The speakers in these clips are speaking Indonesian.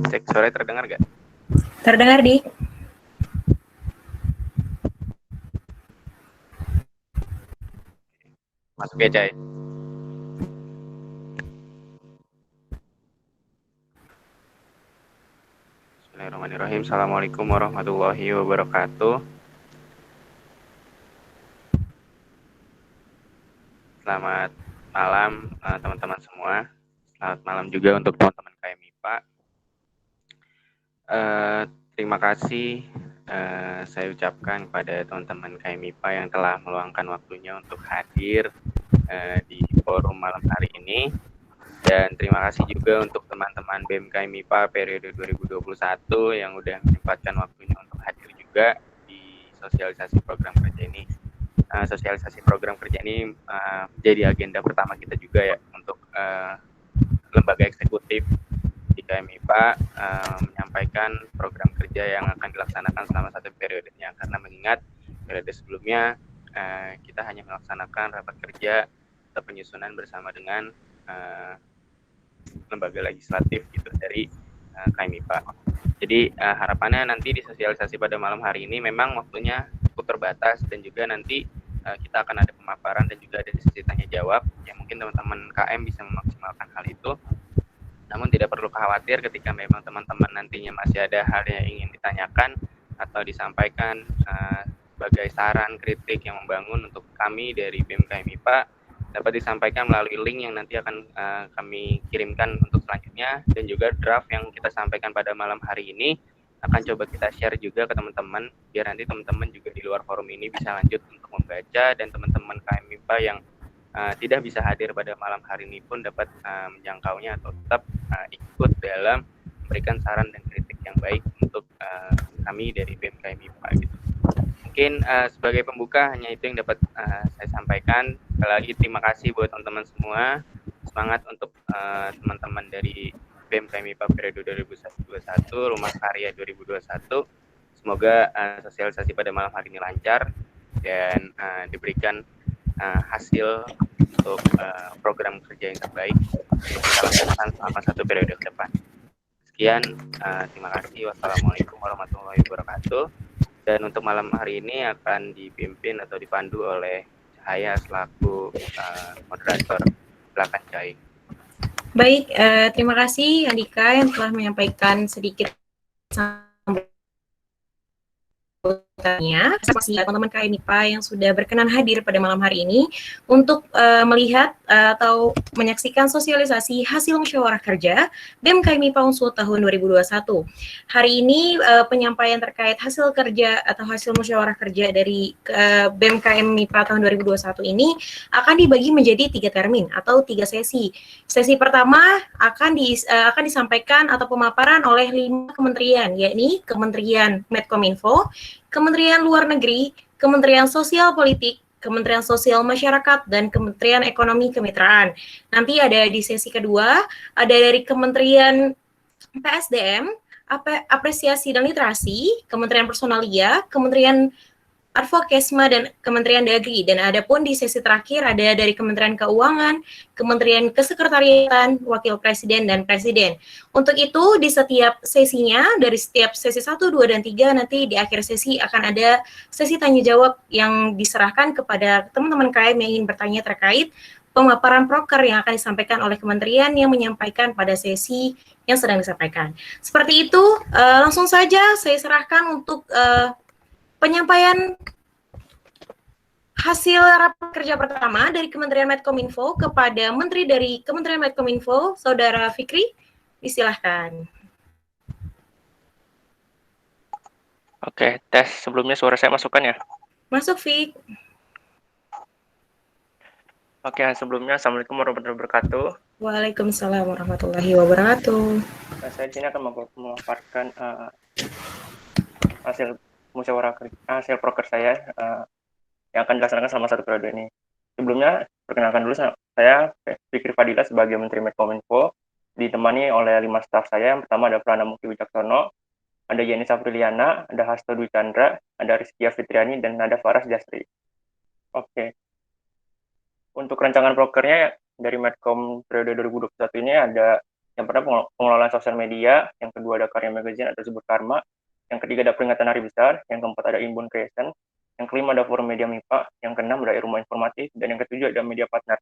Cek suara terdengar gak? Terdengar, Dik. Masuk ya, Cai. Bismillahirrahmanirrahim. Assalamualaikum warahmatullahi wabarakatuh. Selamat malam teman-teman semua. Selamat malam juga untuk teman-teman KMIPA. Terima kasih saya ucapkan kepada teman-teman KMIPA yang telah meluangkan waktunya untuk hadir di forum malam hari ini. Dan terima kasih juga untuk teman-teman BEM KMIPA periode 2021 yang udah menyempatkan waktunya untuk hadir juga di sosialisasi program kerja ini. Sosialisasi program kerja ini menjadi agenda pertama kita juga ya untuk lembaga eksekutif di KMIPA menyampaikan program kerja yang akan dilaksanakan selama satu periodenya, karena mengingat periode sebelumnya kita hanya melaksanakan rapat kerja atau penyusunan bersama dengan lembaga legislatif gitu dari KMIPA. Jadi harapannya nanti di sosialisasi pada malam hari ini memang waktunya cukup terbatas, dan juga nanti kita akan ada pemaparan dan juga ada sesi tanya jawab yang mungkin teman-teman KM bisa memaksimalkan hal itu. Namun tidak perlu khawatir ketika memang teman-teman nantinya masih ada hal yang ingin ditanyakan atau disampaikan sebagai saran kritik yang membangun untuk kami dari BEM KMIPA, dapat disampaikan melalui link yang nanti akan kami kirimkan untuk selanjutnya, dan juga draft yang kita sampaikan pada malam hari ini akan coba kita share juga ke teman-teman, biar nanti teman-teman juga di luar forum ini bisa lanjut untuk membaca, dan teman-teman KMIPA yang tidak bisa hadir pada malam hari ini pun dapat menjangkaunya atau tetap ikut dalam memberikan saran dan kritik yang baik untuk kami dari BEM KMIPA gitu. Mungkin sebagai pembuka hanya itu yang dapat saya sampaikan. Sekali lagi terima kasih buat teman-teman semua. Semangat untuk teman-teman dari BEM KMIPA periode 2021, Rumah Karya 2021. Semoga sosialisasi pada malam hari ini lancar dan diberikan hasil untuk program kerja yang terbaik untuk kita lakukan selama satu periode ke depan. Sekian, terima kasih. Wassalamualaikum warahmatullahi wabarakatuh. Dan untuk malam hari ini akan dipimpin atau dipandu oleh Cahaya selaku moderator. Silakan Cahaya. Baik, terima kasih Andika yang telah menyampaikan sedikit teman-teman KMIPA yang sudah berkenan hadir pada malam hari ini untuk melihat atau menyaksikan sosialisasi hasil musyawarah kerja BEM KMIPA Unsur tahun 2021. Hari ini penyampaian terkait hasil kerja atau hasil musyawarah kerja dari BEM KMIPA tahun 2021 ini akan dibagi menjadi 3 termin atau 3 sesi. Sesi pertama akan disampaikan atau pemaparan oleh 5 kementerian, yakni Kementerian Medkominfo, Kementerian Luar Negeri, Kementerian Sosial Politik, Kementerian Sosial Masyarakat, dan Kementerian Ekonomi Kemitraan. Nanti ada di sesi kedua, ada dari Kementerian PSDM, Apresiasi dan Literasi, Kementerian Personalia, Kementerian Advokesma, dan Kementerian Dagri. Dan ada pun di sesi terakhir ada dari Kementerian Keuangan, Kementerian Kesekretariatan, Wakil Presiden, dan Presiden. Untuk itu di setiap sesinya, dari setiap sesi 1, 2, dan 3, nanti di akhir sesi akan ada sesi tanya jawab yang diserahkan kepada teman-teman KM yang ingin bertanya terkait pemaparan proker yang akan disampaikan oleh kementerian yang menyampaikan pada sesi yang sedang disampaikan. Seperti itu, langsung saja saya serahkan untuk penyampaian hasil rapat kerja pertama dari Kementerian Medkominfo kepada Menteri dari Kementerian Medkominfo, Saudara Fikri, disilahkan. Oke, tes sebelumnya suara saya masukkan ya? Masuk, Fik. Oke, sebelumnya Assalamualaikum warahmatullahi wabarakatuh. Waalaikumsalam warahmatullahi wabarakatuh. Saya di sini akan memaparkan hasil musyawarah hasil proker saya yang akan dilaksanakan selama satu periode ini. Sebelumnya, perkenalkan dulu saya Fikri Fadila sebagai Menteri Medkominfo, ditemani oleh 5 staf saya. Yang pertama ada Prana Mukti Wicaksono, ada Yeni Safriliana, ada Hasto Dwi Chandra, ada Rizkia Fitriani, dan ada Faras Jasri. Oke. Untuk rancangan prokernya dari Medkom periode 2021 ini ada Yang pertama pengelolaan sosial media, yang kedua ada karya magazine atau Subur Karma, yang ketiga ada peringatan hari besar, yang keempat ada Inbound Creation, yang kelima ada forum media MIPA, yang keenam ada rumah informatif, dan yang ketujuh ada media partner.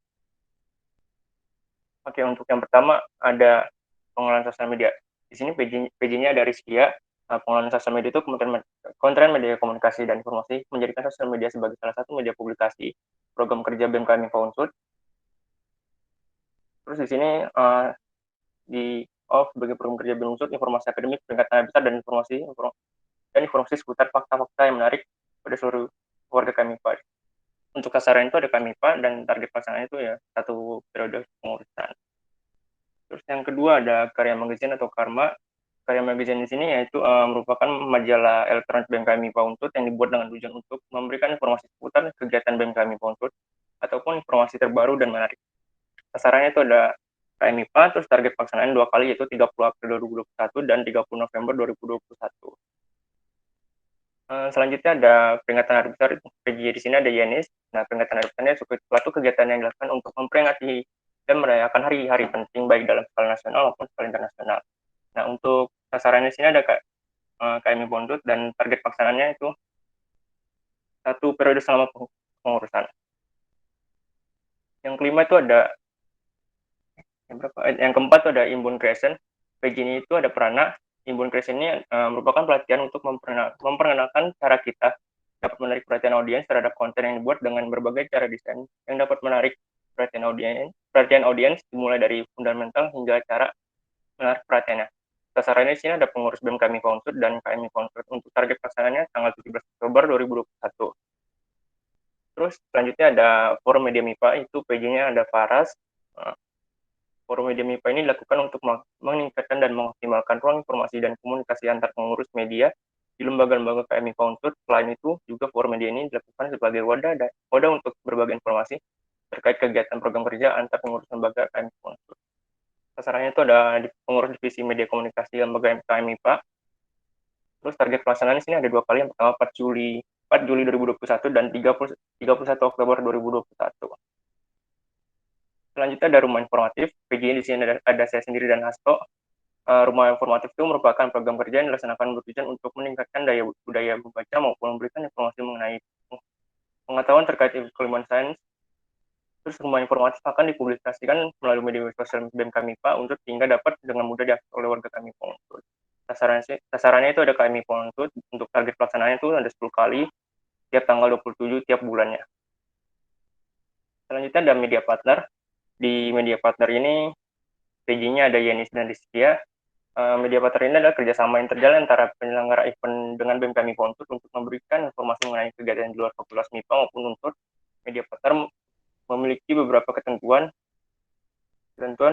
Oke, untuk yang pertama ada pengelolaan sosial media. Di sini PJ-nya ada Rizkia. Pengelolaan sosial media itu Kementerian Media Komunikasi dan Informasi menjadikan sosial media sebagai salah satu media publikasi program kerja BMKM Info Unsur. Terus di sini di sebagai program kerja BEM Unsur, informasi akademik, peringatan besar, dan informasi seputar fakta-fakta yang menarik pada seluruh warga KMIPA. Untuk sasaran itu ada KMIPA dan target pelaksanaan itu ya 1 periode pengurusan. Terus yang kedua ada karya magazine atau Karma. Karya magazine di sini yaitu merupakan majalah elektronik BMKM MIPA Unsur yang dibuat dengan tujuan untuk memberikan informasi seputar kegiatan BMKM MIPA Unsur ataupun informasi terbaru dan menarik. Sasarannya itu ada KMIPA, terus target pelaksanaan 2 kali yaitu 30 April 2021 dan 30 November 2021. Selanjutnya ada peringatan hari besar. PJ di sini ada Yenis. Nah, peringatan hari besarnya suatu kegiatan yang dilakukan untuk memperingati dan merayakan hari-hari penting baik dalam skala nasional maupun skala internasional. Nah, untuk sasarannya di sini ada KMI Bondut dan target pelaksanaannya itu 1 periode selama pengurusan. Yang kelima itu ada yang keempat itu ada Inbound Creation. PJ ini itu ada Perana. Inbound Creation ini merupakan pelatihan untuk memperkenalkan cara kita dapat menarik perhatian audiens terhadap konten yang dibuat dengan berbagai cara desain yang dapat menarik perhatian audiens dimulai dari fundamental hingga cara menarik perhatiannya. Sasarannya di sini ada pengurus BEM KMIPA Unsur dan KMIPA Unsur. Untuk target pelaksanaannya tanggal 17 Oktober 2021. Terus selanjutnya ada forum media MIPA, itu PJ-nya ada Faras. Forum media MIPA ini dilakukan untuk meningkatkan dan mengoptimalkan ruang informasi dan komunikasi antar pengurus media di lembaga-lembaga KMIPA Unsur. Selain itu, juga forum media ini dilakukan sebagai wadah untuk berbagi informasi terkait kegiatan program kerja antar pengurus lembaga KMIPA Unsur. Sasarannya itu ada di pengurus divisi media komunikasi lembaga KMIPA. Terus target pelaksanaan di sini ada 2 kali, yang pertama 4 Juli 2021 dan 31 Oktober 2021. Selanjutnya ada rumah informatif. PJ di sini ada saya sendiri dan Hasto. Rumah informatif itu merupakan program kerja yang dilaksanakan bertujuan untuk meningkatkan daya budaya membaca maupun memberikan informasi mengenai pengetahuan terkait ilmu sains. Terus rumah informatif akan dipublikasikan melalui media sosial BEM KMIPA Unsur sehingga dapat dengan mudah diakses oleh warga KMIPA Unsur. Sasarannya itu ada KMIPA Unsur. Untuk target pelaksanaannya itu ada 10 kali tiap tanggal 27 tiap bulannya. Selanjutnya ada media partner. Di media partner ini PJ-nya ada Yenis dan Rizkia. Media partner ini adalah kerjasama yang terjalin antara penyelenggara event dengan BEM KMIPA Unsur untuk memberikan informasi mengenai kegiatan di luar fakultas MIPA maupun Unsur. Media partner memiliki beberapa ketentuan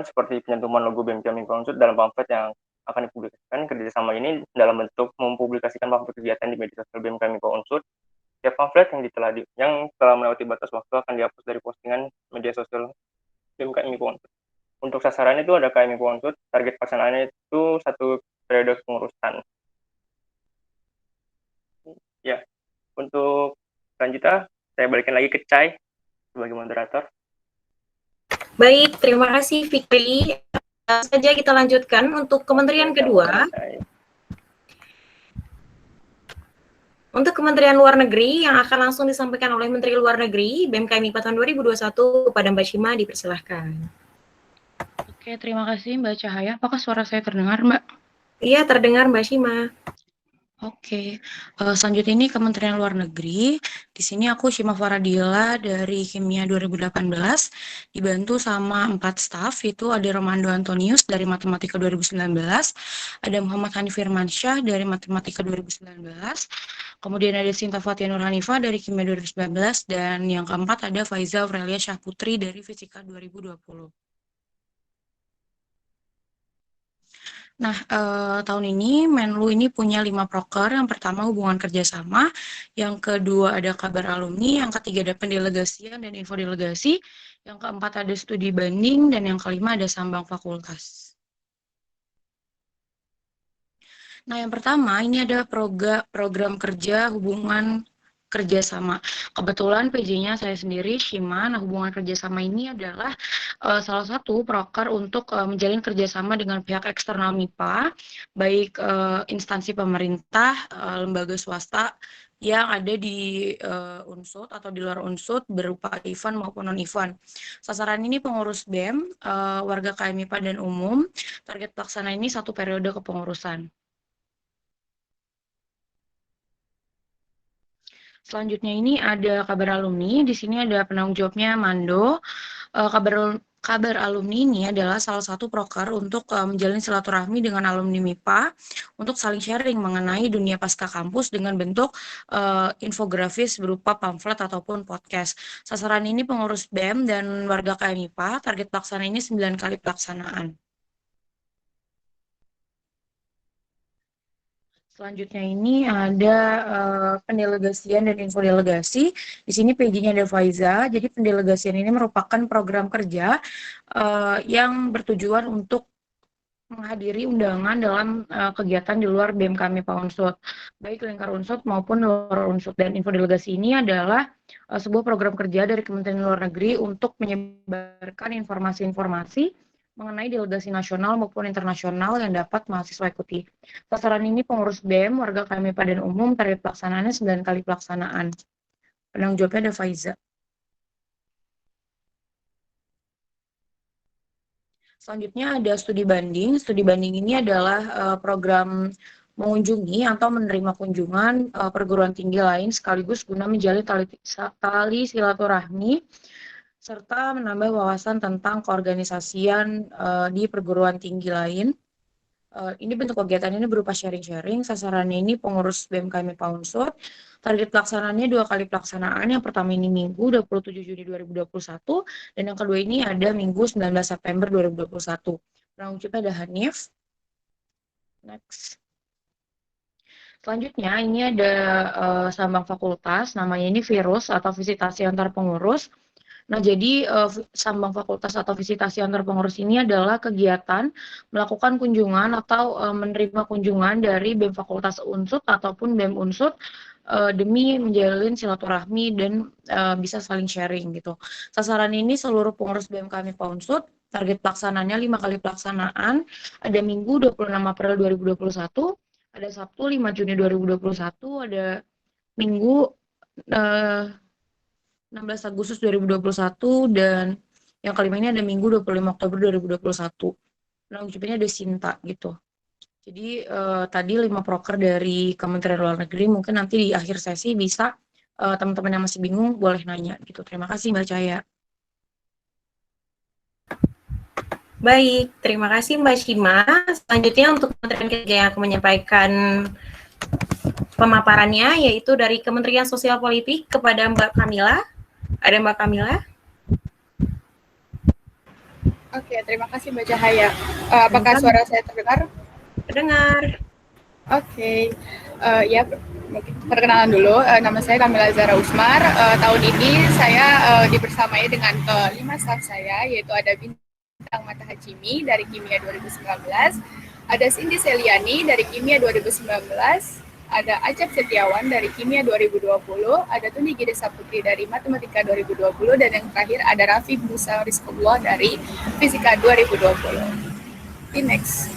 seperti pencantuman logo BEM KMIPA Unsur dalam pamflet yang akan dipublikasikan. Kerjasama ini dalam bentuk mempublikasikan pamflet kegiatan di media sosial BEM KMIPA Unsur. Setiap pamflet yang telah melewati batas waktu akan dihapus dari postingan media sosial BEM KMIPA Unsur. Untuk sasarannya itu ada KMIPA Unsur, target pelaksanaannya itu 1 periode pengurusan. Ya, untuk selanjutnya saya balikin lagi ke Cai sebagai moderator. Baik, terima kasih Fikri. Saja kita lanjutkan untuk kementerian kedua. Untuk Kementerian Luar Negeri yang akan langsung disampaikan oleh Menteri Luar Negeri BEM KMIPA tahun 2021 kepada Mbak Shima, dipersilahkan. Oke, terima kasih Mbak Cahaya. Apakah suara saya terdengar, Mbak? Iya, terdengar Mbak Shima. Oke, selanjutnya ini Kementerian Luar Negeri. Di sini aku Shima Faradila dari Kimia 2018, dibantu sama 4 staf, itu ada Romando Antonius dari Matematika 2019, ada Muhammad Hanif Firmansyah dari Matematika 2019, kemudian ada Sinta Fatia Nur Hanifah dari Kimia 2019, dan yang keempat ada Faiza Aurelia Syahputri dari Fisika 2020. Nah, tahun ini Menlu ini punya 5 proker. Yang pertama hubungan kerjasama, yang kedua ada kabar alumni, yang ketiga ada pendelegasian dan info delegasi, yang keempat ada studi banding, dan yang kelima ada sambang fakultas. Nah, yang pertama ini ada program kerja hubungan kerjasama. Kebetulan PJ-nya saya sendiri, Shima. Nah, hubungan kerjasama ini adalah salah satu proker untuk menjalin kerjasama dengan pihak eksternal MIPA, baik instansi pemerintah, lembaga swasta yang ada di Unsud atau di luar Unsud berupa event maupun non-event. Sasaran ini pengurus BEM, warga KMIPA dan umum. Target pelaksana ini 1 periode kepengurusan. Selanjutnya ini ada kabar alumni. Di sini ada penanggung jawabnya Mando. Kabar alumni ini adalah salah satu proker untuk menjalin silaturahmi dengan alumni MIPA untuk saling sharing mengenai dunia pasca kampus dengan bentuk infografis berupa pamflet ataupun podcast. Sasaran ini pengurus BEM dan warga KMIPA. Target pelaksana ini 9 kali pelaksanaan. Selanjutnya ini ada pendelegasian dan infodelegasi. Di sini PJ-nya ada Faiza. Jadi pendelegasian ini merupakan program kerja yang bertujuan untuk menghadiri undangan dalam kegiatan di luar BEM KMIPA Unsud, baik lingkar Unsud maupun luar Unsud. Dan infodelegasi ini adalah sebuah program kerja dari Kementerian Luar Negeri untuk menyebarkan informasi-informasi mengenai delegasi nasional maupun internasional yang dapat mahasiswa ikuti. Sasaran ini pengurus BEM, warga KMIPA dan umum. Target pelaksanaannya 9 kali pelaksanaan. Penanggung jawabnya ada Faiza. Selanjutnya ada studi banding. Studi banding ini adalah program mengunjungi atau menerima kunjungan perguruan tinggi lain sekaligus guna menjalin tali silaturahmi serta menambah wawasan tentang keorganisasian di perguruan tinggi lain. Ini bentuk kegiatan ini berupa sharing-sharing. Sasarannya ini pengurus BEM KMIPA Unsud. Target pelaksanaannya 2 kali pelaksanaan. Yang pertama ini Minggu 27 Juni 2021 dan yang kedua ini ada Minggu 19 September 2021. Penanggung jawabnya ada Hanif. Next. Selanjutnya ini ada sambang fakultas, namanya ini virus atau visitasi antar pengurus. Nah, jadi sambang fakultas atau visitasi antar pengurus ini adalah kegiatan melakukan kunjungan atau menerima kunjungan dari BEM Fakultas Unsud ataupun BEM Unsud demi menjalin silaturahmi dan bisa saling sharing gitu. Sasaran ini seluruh pengurus BEM KMIPA Unsud. Target pelaksanaannya 5 kali pelaksanaan. Ada Minggu 26 April 2021, ada Sabtu 5 Juni 2021, ada Minggu 16 Agustus 2021 dan yang kelima ini ada Minggu 25 Oktober 2021. Penanggung jawabnya ada Sinta gitu. Jadi tadi 5 proker dari Kementerian Luar Negeri, mungkin nanti di akhir sesi bisa teman-teman yang masih bingung boleh nanya gitu. Terima kasih Mbak Cahaya. Baik, terima kasih Mbak Shima. Selanjutnya untuk Kementerian Kerja yang akan menyampaikan pemaparannya yaitu dari Kementerian Sosial Politik kepada Mbak Kamila. Ada Mbak Kamila? Oke, terima kasih Mbak Cahaya. Apakah suara saya terdengar? Terdengar. Oke, ya perkenalan dulu. Nama saya Kamila Zahra Usmar. Tahun ini saya dibersamai dengan kelima staf saya, yaitu ada Bintang Mata Hajimi dari Kimia 2019, ada Cindy Seliani dari Kimia 2019, ada Acep Setiawan dari Kimia 2020, ada Tuni Gide Saputri dari Matematika 2020, dan yang terakhir ada Raffi Musa Rizqullah dari Fisika 2020. Next.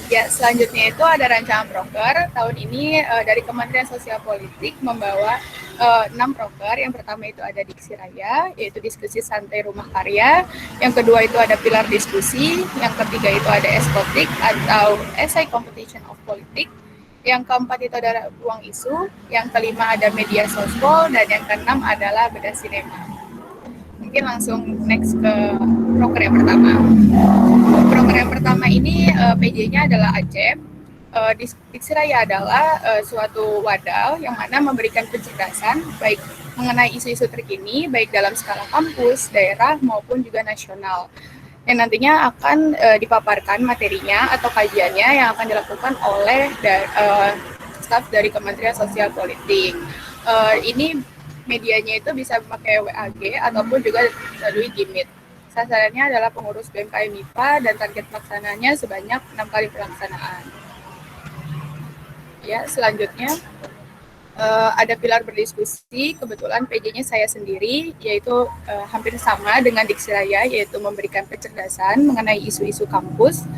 Ya, selanjutnya itu ada rancangan proker. Tahun ini dari Kementerian Sosial Politik membawa 6 proker. Yang pertama itu ada Diksi Raya, yaitu diskusi santai rumah karya. Yang kedua itu ada pilar diskusi. Yang ketiga itu ada eskotik atau essay competition of politik. Yang keempat itu ada ruang isu, yang kelima ada media sosial, dan yang keenam adalah bedah sinema. Mungkin langsung next ke proker yang pertama. Proker yang pertama ini PJ-nya adalah Acep. Diksi Raya adalah suatu wadah yang mana memberikan pencerdasan baik mengenai isu-isu terkini, baik dalam skala kampus, daerah, maupun juga nasional. Yang nantinya akan dipaparkan materinya atau kajiannya yang akan dilakukan oleh staf dari Kementerian Sosial Politik. Ini medianya itu bisa memakai WAG ataupun juga melalui Gmeet. Sasarannya adalah pengurus BEM KMIPA dan target pelaksanaannya sebanyak 6 kali pelaksanaan. Ya, selanjutnya ada pilar berdiskusi, kebetulan PJ-nya saya sendiri, yaitu hampir sama dengan Diksi Raya, yaitu memberikan kecerdasan mengenai isu-isu kampus,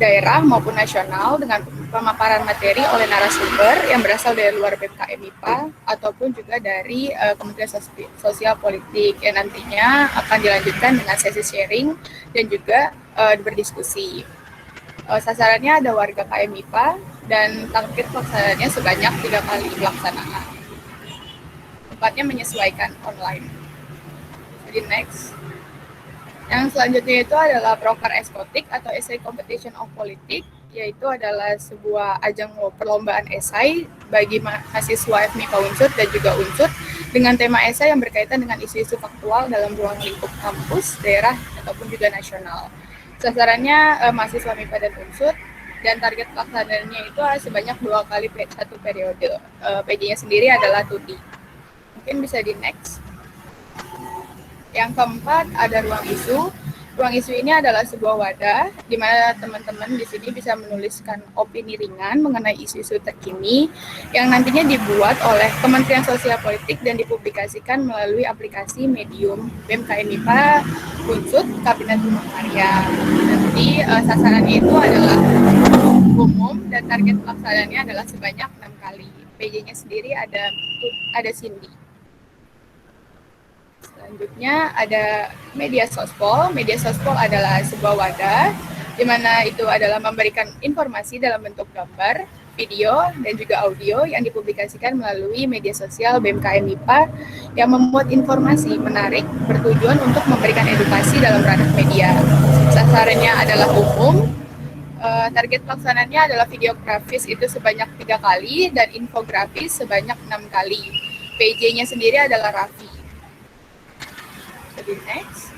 daerah maupun nasional dengan pemaparan materi oleh narasumber yang berasal dari luar BMKM IPA ataupun juga dari Kementerian Sosial Politik yang nantinya akan dilanjutkan dengan sesi sharing dan juga berdiskusi. Sasarannya ada warga KM IPA dan target pelaksanaannya sebanyak 3 kali pelaksanaan. Tempatnya menyesuaikan online. Jadi next. Yang selanjutnya itu adalah Proker Eskotik atau Essay Competition of Politics, yaitu adalah sebuah ajang perlombaan esai bagi mahasiswa FMIPA Unsur dan juga Unsur dengan tema esai yang berkaitan dengan isu-isu faktual dalam ruang lingkup kampus, daerah, ataupun juga nasional. Sasarannya mahasiswa MIPA dan Unsur, dan target pelaksanaannya itu sebanyak 2 kali satu periode. PJ-nya sendiri adalah studi. Mungkin bisa di next. Yang keempat ada ruang isu. Ruang isu ini adalah sebuah wadah di mana teman-teman di sini bisa menuliskan opini ringan mengenai isu-isu terkini yang nantinya dibuat oleh Kementerian Sosial Politik dan dipublikasikan melalui aplikasi Medium BMKM IPA Unsur Kabinet Rumah Karya. Nanti sasarannya itu adalah umum dan target pelaksanaannya adalah sebanyak 6 kali. PJ-nya sendiri ada Cindy. Selanjutnya ada media sospol. Media sospol adalah sebuah wadah di mana itu adalah memberikan informasi dalam bentuk gambar, video, dan juga audio yang dipublikasikan melalui media sosial BMKM IPA yang memuat informasi menarik bertujuan untuk memberikan edukasi dalam ranah media. Sasarannya adalah umum. Target pelaksanaannya adalah videografis itu sebanyak 3 kali dan infografis sebanyak 6 kali. PJ-nya sendiri adalah Raffi. Jadi next.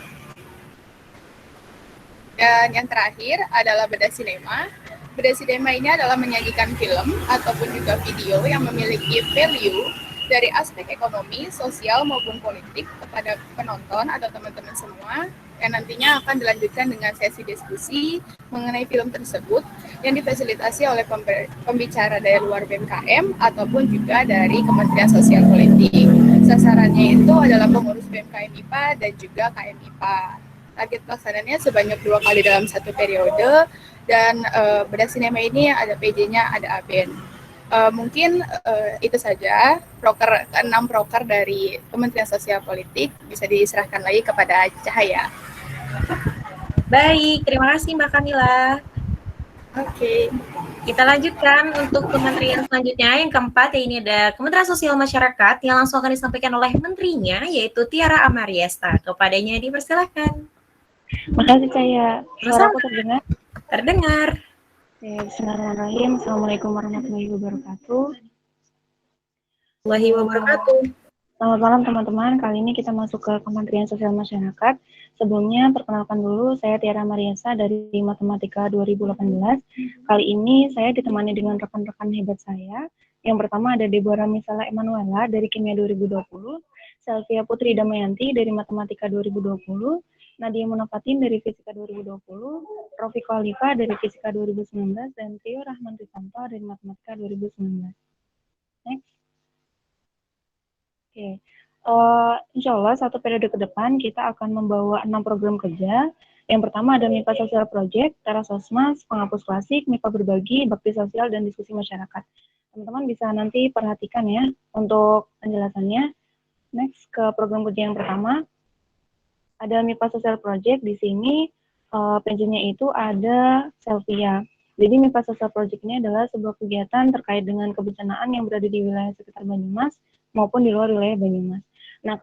Dan yang terakhir adalah Bedah Sinema. Bedah Sinema ini adalah menyajikan film ataupun juga video yang memiliki value dari aspek ekonomi, sosial maupun politik kepada penonton atau teman-teman semua yang nantinya akan dilanjutkan dengan sesi diskusi mengenai film tersebut yang difasilitasi oleh pembicara dari luar BMKM ataupun juga dari Kementerian Sosial Politik. Sasarannya itu adalah pengurus BMKM IPA dan juga KM IPA. Target pelaksanaannya sebanyak 2 kali dalam satu periode dan Bedah Sinema ini ada PJ-nya, ada ABEN. Mungkin itu saja 6 proker dari Kementerian Sosial Politik bisa diserahkan lagi kepada Cahaya. Baik, terima kasih Mbak Kamila. Oke, kita lanjutkan untuk kementerian selanjutnya. Yang keempat, ini ada Kementerian Sosial Masyarakat yang langsung akan disampaikan oleh menterinya, yaitu Tiara Amariesta. Kepadanya dipersilakan. Makasih Cahaya. Suaraku terdengar? Terdengar. Bismillahirrahmanirrahim. Assalamualaikum warahmatullahi wabarakatuh. Selamat malam teman-teman. Kali ini kita masuk ke Kementerian Sosial Masyarakat. Sebelumnya perkenalkan dulu, saya Tiara Amariesta dari Matematika 2018. Kali ini saya ditemani dengan rekan-rekan hebat saya. Yang pertama ada Deborah Misala Emanuela dari Kimia 2020, Selvia Putri Damayanti dari Matematika 2020, Nadia Munafatin dari Fisika 2020, Rofiko Alifa dari Fisika 2019, dan Tio Rahman Rifanto dari Matematika 2019. Next. Oke. Insya Allah satu periode ke depan kita akan membawa 6 program kerja. Yang pertama ada MIPA Social Project, Tera Sosmas, Penghapus Klasik, MIPA Berbagi, Bakti Sosial, dan Diskusi Masyarakat. Teman-teman bisa nanti perhatikan ya untuk penjelasannya. Next ke program kerja yang pertama. Ada MIPA Social Project, di sini PJ-nya itu ada Selvia. Jadi MIPA Social Project ini adalah sebuah kegiatan terkait dengan kebencanaan yang berada di wilayah sekitar Banyumas maupun di luar wilayah Banyumas. Nah,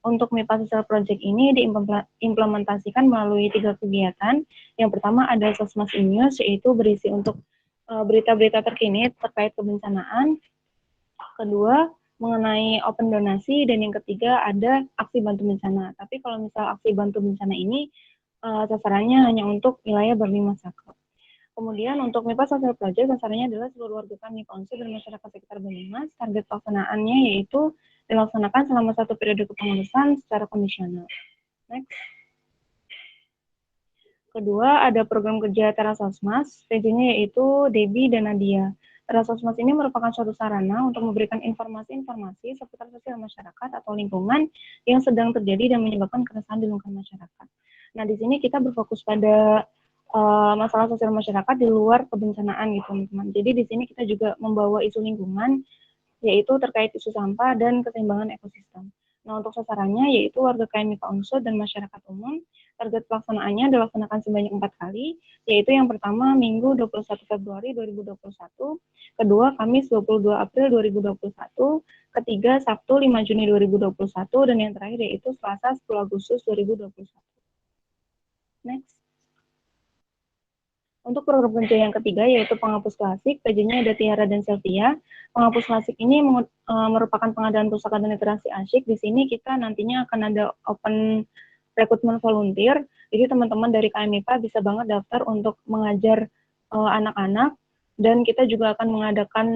untuk MIPA Social Project ini diimplementasikan melalui 3 kegiatan. Yang pertama ada Sosmas News, yaitu berisi untuk berita-berita terkini terkait kebencanaan. Kedua, mengenai open donasi, dan yang ketiga ada aksi bantu bencana. Tapi kalau misal aksi bantu bencana ini sasarannya hanya untuk wilayah Banyumas Sakro. Kemudian untuk MIPA Social Project sasarannya adalah seluruh warga kami Unsur dan masyarakat sekitar Banyumas. Target pelaksanaannya yaitu dilaksanakan selama 1 periode kepengurusan secara kondisional. Next. Kedua ada program kerja Tera Sosmas, PJ-nya yaitu Debbie dan Nadia. Terasosmas ini merupakan suatu sarana untuk memberikan informasi-informasi seputar sosial masyarakat atau lingkungan yang sedang terjadi dan menyebabkan keresahan di lingkungan masyarakat. Nah, di sini kita berfokus pada masalah sosial masyarakat di luar kebencanaan gitu, teman-teman. Jadi di sini kita juga membawa isu lingkungan, yaitu terkait isu sampah dan keseimbangan ekosistem. Nah, untuk sasarannya yaitu warga KMIPA Unsut dan masyarakat umum. Target pelaksanaannya dilaksanakan sebanyak 4 kali, yaitu yang pertama Minggu 21 Februari 2021, kedua Kamis 22 April 2021, ketiga Sabtu 5 Juni 2021, dan yang terakhir yaitu Selasa 10 Agustus 2021. Next. Untuk program kerja yang ketiga yaitu penghapus klasik, PJ-nya ada Tiara dan Sylvia. Penghapus klasik ini merupakan pengadaan pustaka dan literasi asyik. Di sini kita nantinya akan ada open recruitment volunteer. Jadi teman-teman dari KMIPA bisa banget daftar untuk mengajar anak-anak, dan kita juga akan mengadakan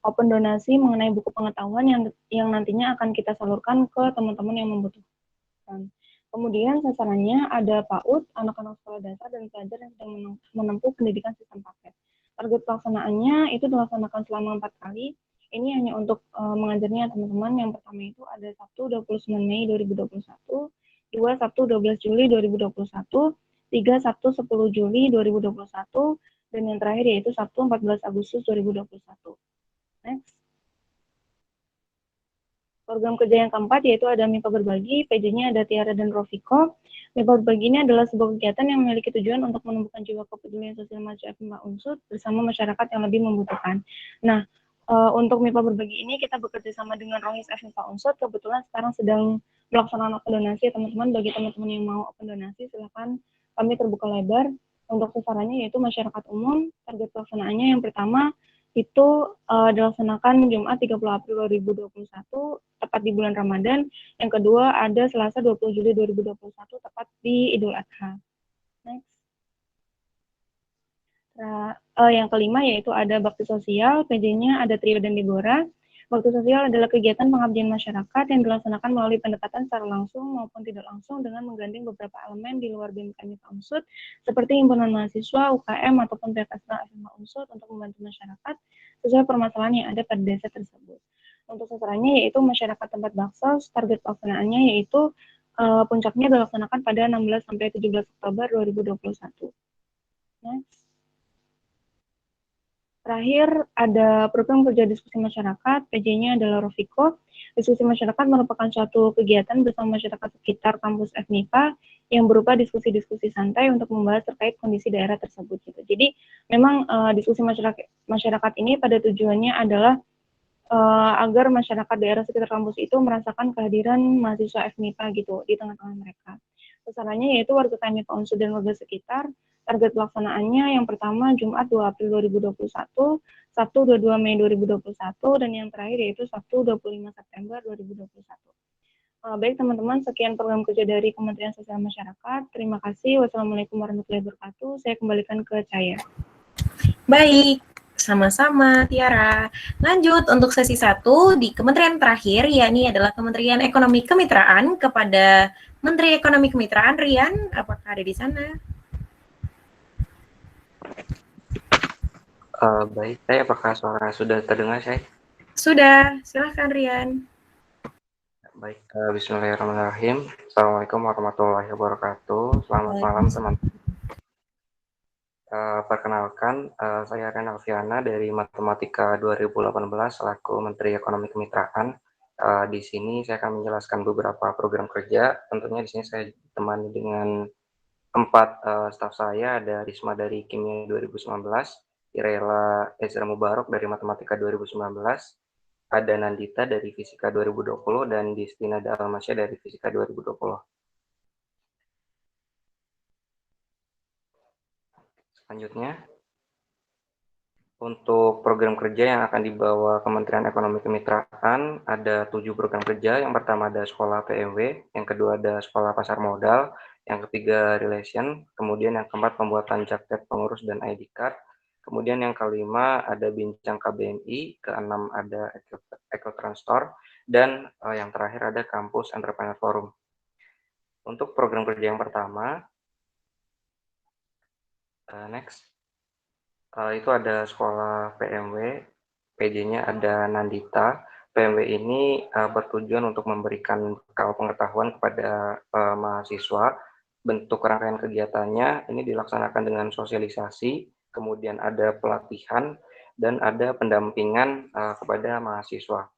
open donasi mengenai buku pengetahuan yang nantinya akan kita salurkan ke teman-teman yang membutuhkan. Kemudian sasarannya ada PAUD, anak-anak sekolah dasar, dan pelajar yang sedang menempuh pendidikan sistem paket. Target pelaksanaannya itu dilaksanakan selama 4 kali. Ini hanya untuk mengajarnya teman-teman. Yang pertama itu ada Sabtu 29 Mei 2021, 2 Sabtu 12 Juli 2021, 3 Sabtu 10 Juli 2021, dan yang terakhir yaitu Sabtu 14 Agustus 2021. Next. Program kerja yang keempat yaitu ada MIPA Berbagi, PJ-nya ada Tiara dan Rofiko. MIPA Berbagi ini adalah sebuah kegiatan yang memiliki tujuan untuk menumbuhkan jiwa kepedulian sosial FMIPA Unsut bersama masyarakat yang lebih membutuhkan. Nah, untuk MIPA Berbagi ini kita bekerja sama dengan Rohis FMIPA Unsut. Kebetulan sekarang sedang melaksanakan open donasi, teman-teman. Bagi teman-teman yang mau open donasi, silakan, kami terbuka lebar. Untuk sasarannya yaitu masyarakat umum. Target pelaksanaannya yang pertama itu dilaksanakan Jumat 30 April 2021 tepat di bulan Ramadan. Yang kedua ada Selasa 20 Juli 2021 tepat di Idul Adha. Next. Yang kelima yaitu ada bakti sosial, PJ-nya ada Trio dan Deborah. Bakti sosial adalah kegiatan pengabdian masyarakat yang dilaksanakan melalui pendekatan secara langsung maupun tidak langsung dengan menggandeng beberapa elemen di luar BEM FMIPA Unsut seperti himpunan mahasiswa, UKM, ataupun pihak eksternal FMIPA Unsut untuk membantu masyarakat sesuai permasalahan yang ada pada desa tersebut. Untuk sasarannya yaitu masyarakat tempat baksos, target pelaksanaannya yaitu puncaknya dilaksanakan pada 16 sampai 17 Oktober 2021. Next. Terakhir, ada program kerja diskusi masyarakat, PJ-nya adalah Rofiko. Diskusi masyarakat merupakan suatu kegiatan bersama masyarakat sekitar kampus FMIPA yang berupa diskusi-diskusi santai untuk membahas terkait kondisi daerah tersebut. Gitu. Jadi, memang diskusi masyarakat ini pada tujuannya adalah agar masyarakat daerah sekitar kampus itu merasakan kehadiran mahasiswa FMIPA gitu di tengah-tengah mereka. Sasarannya yaitu warga KMIPA Unsut dan warga sekitar. Target pelaksanaannya yang pertama Jumat 2 April 2021, Sabtu 22 Mei 2021, dan yang terakhir yaitu Sabtu 25 September 2021. Baik teman-teman, sekian program kerja dari Kementerian Sosial Masyarakat. Terima kasih. Wassalamualaikum warahmatullahi wabarakatuh. Saya kembalikan ke Caya. Baik, sama-sama Tiara. Lanjut untuk sesi 1 di kementerian terakhir, yakni adalah Kementerian Ekonomi Kemitraan kepada Menteri Ekonomi Kemitraan. Rian, apakah ada di sana? Baik, saya apakah suara sudah terdengar, saya? Sudah, silahkan Rian. Baik, bismillahirrahmanirrahim. Assalamualaikum warahmatullahi wabarakatuh. Selamat malam, teman-teman. Perkenalkan, saya Rian Alfiana dari Matematika 2018 selaku Menteri Ekonomi Kemitraan. Di sini saya akan menjelaskan beberapa program kerja. Tentunya di sini saya ditemani dengan 4 staf saya, ada Risma dari Kimia 2019, Irela Ezra Mubarok dari Matematika 2019, ada Nandita dari Fisika 2020, dan Distina Dalmasya dari Fisika 2020. Selanjutnya, untuk program kerja yang akan dibawa Kementerian Ekonomi Kemitraan, ada 7 program kerja. Yang pertama ada Sekolah PMW, yang kedua ada Sekolah Pasar Modal, yang ketiga Relation, kemudian yang keempat pembuatan jaket pengurus dan ID card, kemudian yang kelima ada Bincang KBMI, keenam ada Ecotrans Store, dan yang terakhir ada Kampus Entrepreneur Forum. Untuk program kerja yang pertama, next. Itu ada Sekolah PMW. PJ-nya ada Nandita. PMW ini bertujuan untuk memberikan bekal pengetahuan kepada mahasiswa. Bentuk rangkaian kegiatannya ini dilaksanakan dengan sosialisasi, kemudian ada pelatihan, dan ada pendampingan kepada mahasiswa.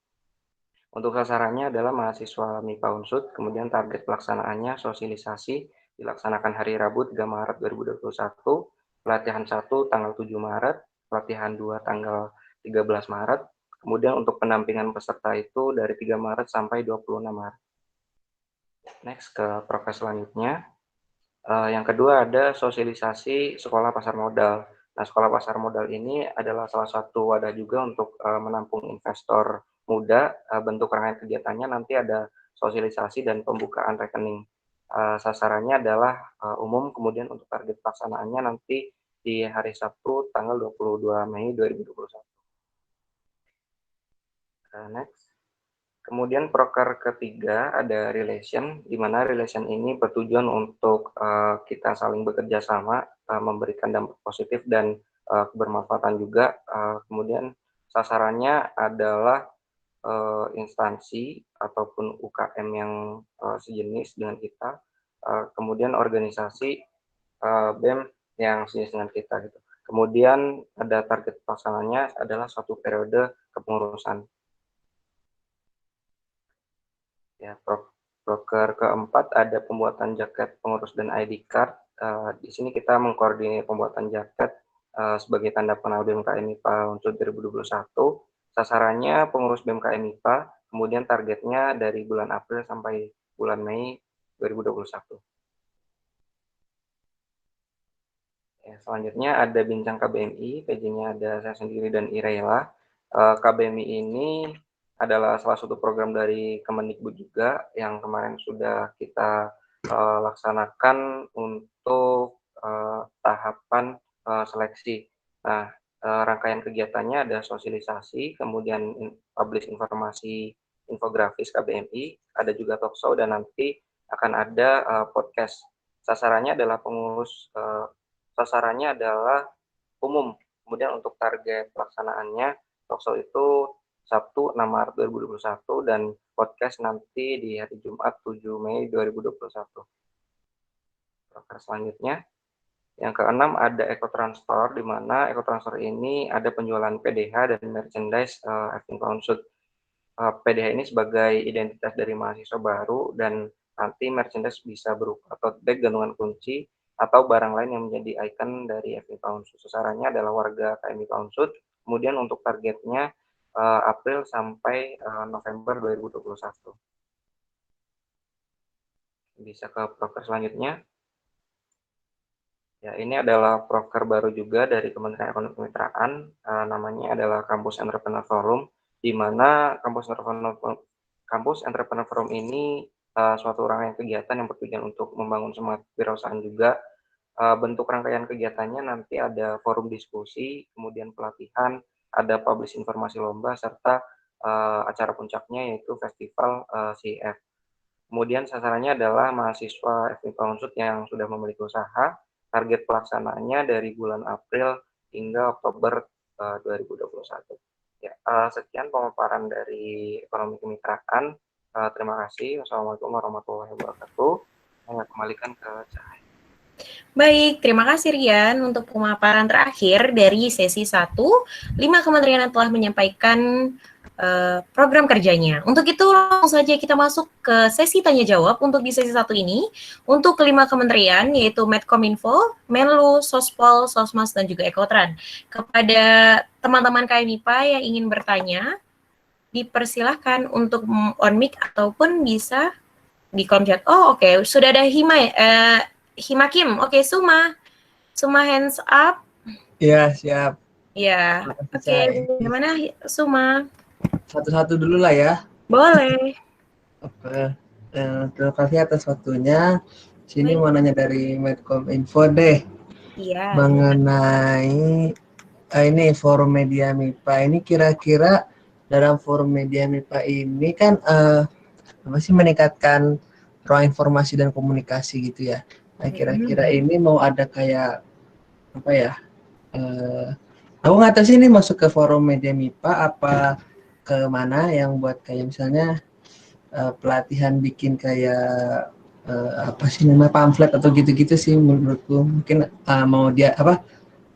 Untuk sasarannya adalah mahasiswa MIPA Unsud, kemudian target pelaksanaannya sosialisasi dilaksanakan hari Rabu 3 Maret 2021, pelatihan 1 tanggal 7 Maret, pelatihan 2 tanggal 13 Maret, kemudian untuk pendampingan peserta itu dari 3 Maret sampai 26 Maret. Next ke progres selanjutnya. Yang kedua ada sosialisasi sekolah pasar modal. Nah, sekolah pasar modal ini adalah salah satu wadah juga untuk menampung investor muda. Bentuk rangkaian kegiatannya nanti ada sosialisasi dan pembukaan rekening. Sasarannya adalah umum, kemudian untuk target pelaksanaannya nanti di hari Sabtu tanggal 22 Mei 2021. Next. Kemudian proker ketiga ada relation, di mana relation ini bertujuan untuk kita saling bekerja sama, memberikan dampak positif dan kebermanfaatan juga. Kemudian sasarannya adalah instansi ataupun UKM yang sejenis dengan kita, kemudian organisasi BEM yang sejenis dengan kita gitu. Kemudian ada target pelaksananya adalah suatu periode kepengurusan. Ya, proker keempat ada pembuatan jaket pengurus dan ID card. Di sini kita mengkoordinir pembuatan jaket sebagai tanda pengenal BMKM MIPA Unsud 2021. Sasarannya pengurus BMKM MIPA, kemudian targetnya dari bulan April sampai bulan Mei 2021. Ya, selanjutnya ada bincang KBMI, PJ-nya ada saya sendiri dan Irela. KBMI ini adalah salah satu program dari Kemendikbud juga yang kemarin sudah kita laksanakan untuk tahapan seleksi. Nah, rangkaian kegiatannya ada sosialisasi, kemudian publish informasi infografis KBMI, ada juga talkshow, dan nanti akan ada podcast. Sasarannya adalah pengurus, sasarannya adalah umum. Kemudian untuk target pelaksanaannya, talkshow itu Sabtu 6 Maret 2021 dan podcast nanti di hari Jumat 7 Mei 2021. Proker selanjutnya, yang keenam ada Ecotransfer, di mana Ecotransfer ini ada penjualan PDH dan merchandise FMIPA Unsud. PDH ini sebagai identitas dari mahasiswa baru, dan nanti merchandise bisa berupa tote bag, gantungan kunci, atau barang lain yang menjadi ikon dari FMIPA Unsud. Sasarannya adalah warga KMIPA Unsud. Kemudian untuk targetnya April sampai November 2021. Bisa ke proker selanjutnya. Ya, ini adalah proker baru juga dari Kementerian Ekonomi Kemitraan, namanya adalah Kampus Entrepreneur Forum, di mana Kampus Entrepreneur Forum ini suatu rangkaian kegiatan yang bertujuan untuk membangun semangat kewirausahaan juga. Bentuk rangkaian kegiatannya nanti ada forum diskusi, kemudian pelatihan, ada publish informasi lomba, serta acara puncaknya yaitu festival CIF. Kemudian sasarannya adalah mahasiswa FMIPA Unsud yang sudah memiliki usaha. Target pelaksanaannya dari bulan April hingga Oktober 2021. Ya, sekian pemaparan dari Ekonomi Kemitraan. Terima kasih. Wassalamualaikum warahmatullahi wabarakatuh. Saya kembalikan ke Cahaya. Baik, terima kasih Rian untuk pemaparan terakhir dari sesi 1. 5 kementerian yang telah menyampaikan program kerjanya. Untuk itu langsung saja kita masuk ke sesi tanya jawab untuk di sesi 1 ini. Untuk kelima kementerian yaitu Medkominfo, Menlu, Sospol, Sosmas, dan juga Ekotran. Kepada teman-teman KMIPA yang ingin bertanya, dipersilahkan untuk on mic ataupun bisa di kolom chat. Oh, oke. Sudah ada Himakim. Oke, Suma hands up. Iya, siap. Ya, oke. Gimana Suma? Satu-satu dulu lah ya. Boleh. Oke. Terima kasih atas waktunya. Sini mau nanya dari Medkominfo deh. Iya. Mengenai ini forum media MIPA ini, kira-kira dalam forum media MIPA ini kan apa sih, meningkatkan ruang informasi dan komunikasi gitu ya. Nah, kira-kira ini mau ada kayak apa ya, Aku nggak tahu sih ini masuk ke forum media MIPA apa ke mana yang buat kayak misalnya pelatihan bikin kayak apa sih namanya pamflet atau gitu-gitu sih menurutku. Mungkin mau dia apa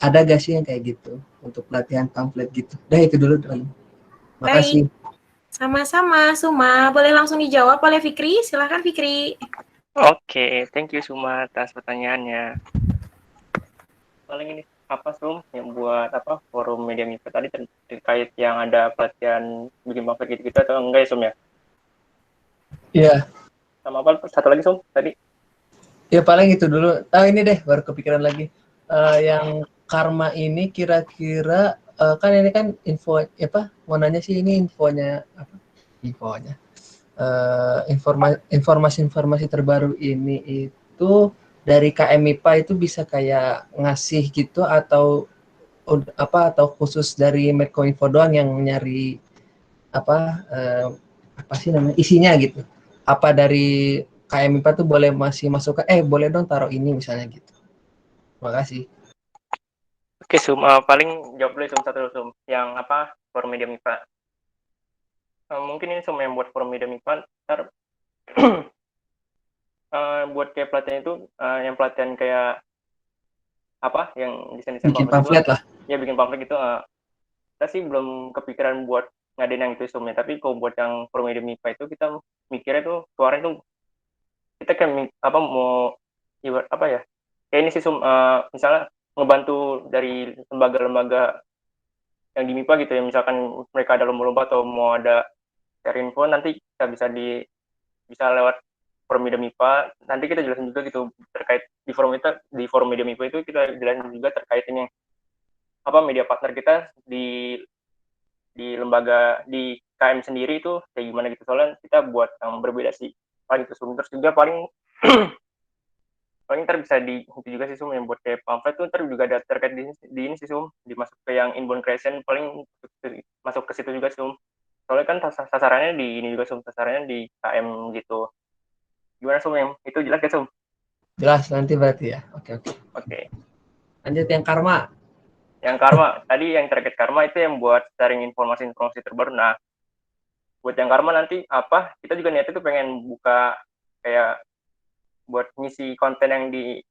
ada gak sih yang kayak gitu untuk pelatihan pamflet gitu. Dah itu dulu Dran. Baik, Makasih. sama-sama Suma. Boleh langsung dijawab oleh Fikri? Silahkan Fikri. Oke, thank you Suma atas pertanyaannya. Paling ini apa yang buat apa forum media MIPA tadi terkait yang ada pelatihan bikin pamflet gitu-gitu atau enggak ya ya? Iya. Sama apa satu lagi tadi? Ya paling itu dulu. Ini deh baru kepikiran lagi. Yang karma ini kira-kira kan ini kan info apa? Mau nanya sih ini infonya apa? Infonya. Informasi-informasi terbaru ini itu dari KM MIPA itu bisa kayak ngasih gitu atau atau khusus dari Medcoinfo doang yang nyari apa sih namanya isinya gitu. Apa dari KM MIPA tuh boleh masih masuk ke boleh dong taruh ini misalnya gitu. Makasih. Oke paling jawab dulu satu yang apa forum media MIPA. Mungkin ini yang buat forum media MIPA ntar buat kayak pelatihan itu yang pelatihan kayak apa yang desain-desain Bikin pamflet pamflet lah. ya bikin pamflet gitu kita sih belum kepikiran buat ngadain yang itu tapi kalau buat yang forum media MIPA itu kita mikirnya tuh suaranya tuh kita kayak apa mau ibarat apa ya kayak ini sih misalnya ngebantu dari lembaga-lembaga yang di MIPA gitu ya misalkan mereka ada lomba-lomba atau mau ada share info nanti kita bisa lewat forum media MIPA nanti kita jelasin juga gitu terkait di forum media MIPA itu kita jelasin juga terkait ini apa media partner kita di lembaga di KM sendiri itu kayak gimana gitu soalnya kita buat yang berbeda sih paling itu terus juga paling paling ntar bisa itu juga sih yang buat kayak pamflet tuh ntar juga ada terkait di ini sih dimasuk ke yang inbound creation paling masuk ke situ juga soalnya kan sasarannya di ini juga sasarannya di KM gitu gimana yang itu jelas ya Jelas nanti berarti ya. Oke. Oke. Lanjut yang karma. Yang karma tadi yang terkait karma itu yang buat sharing informasi terbaru. Nah buat yang karma nanti apa kita juga niatnya tuh pengen buka kayak buat ngisi konten yang di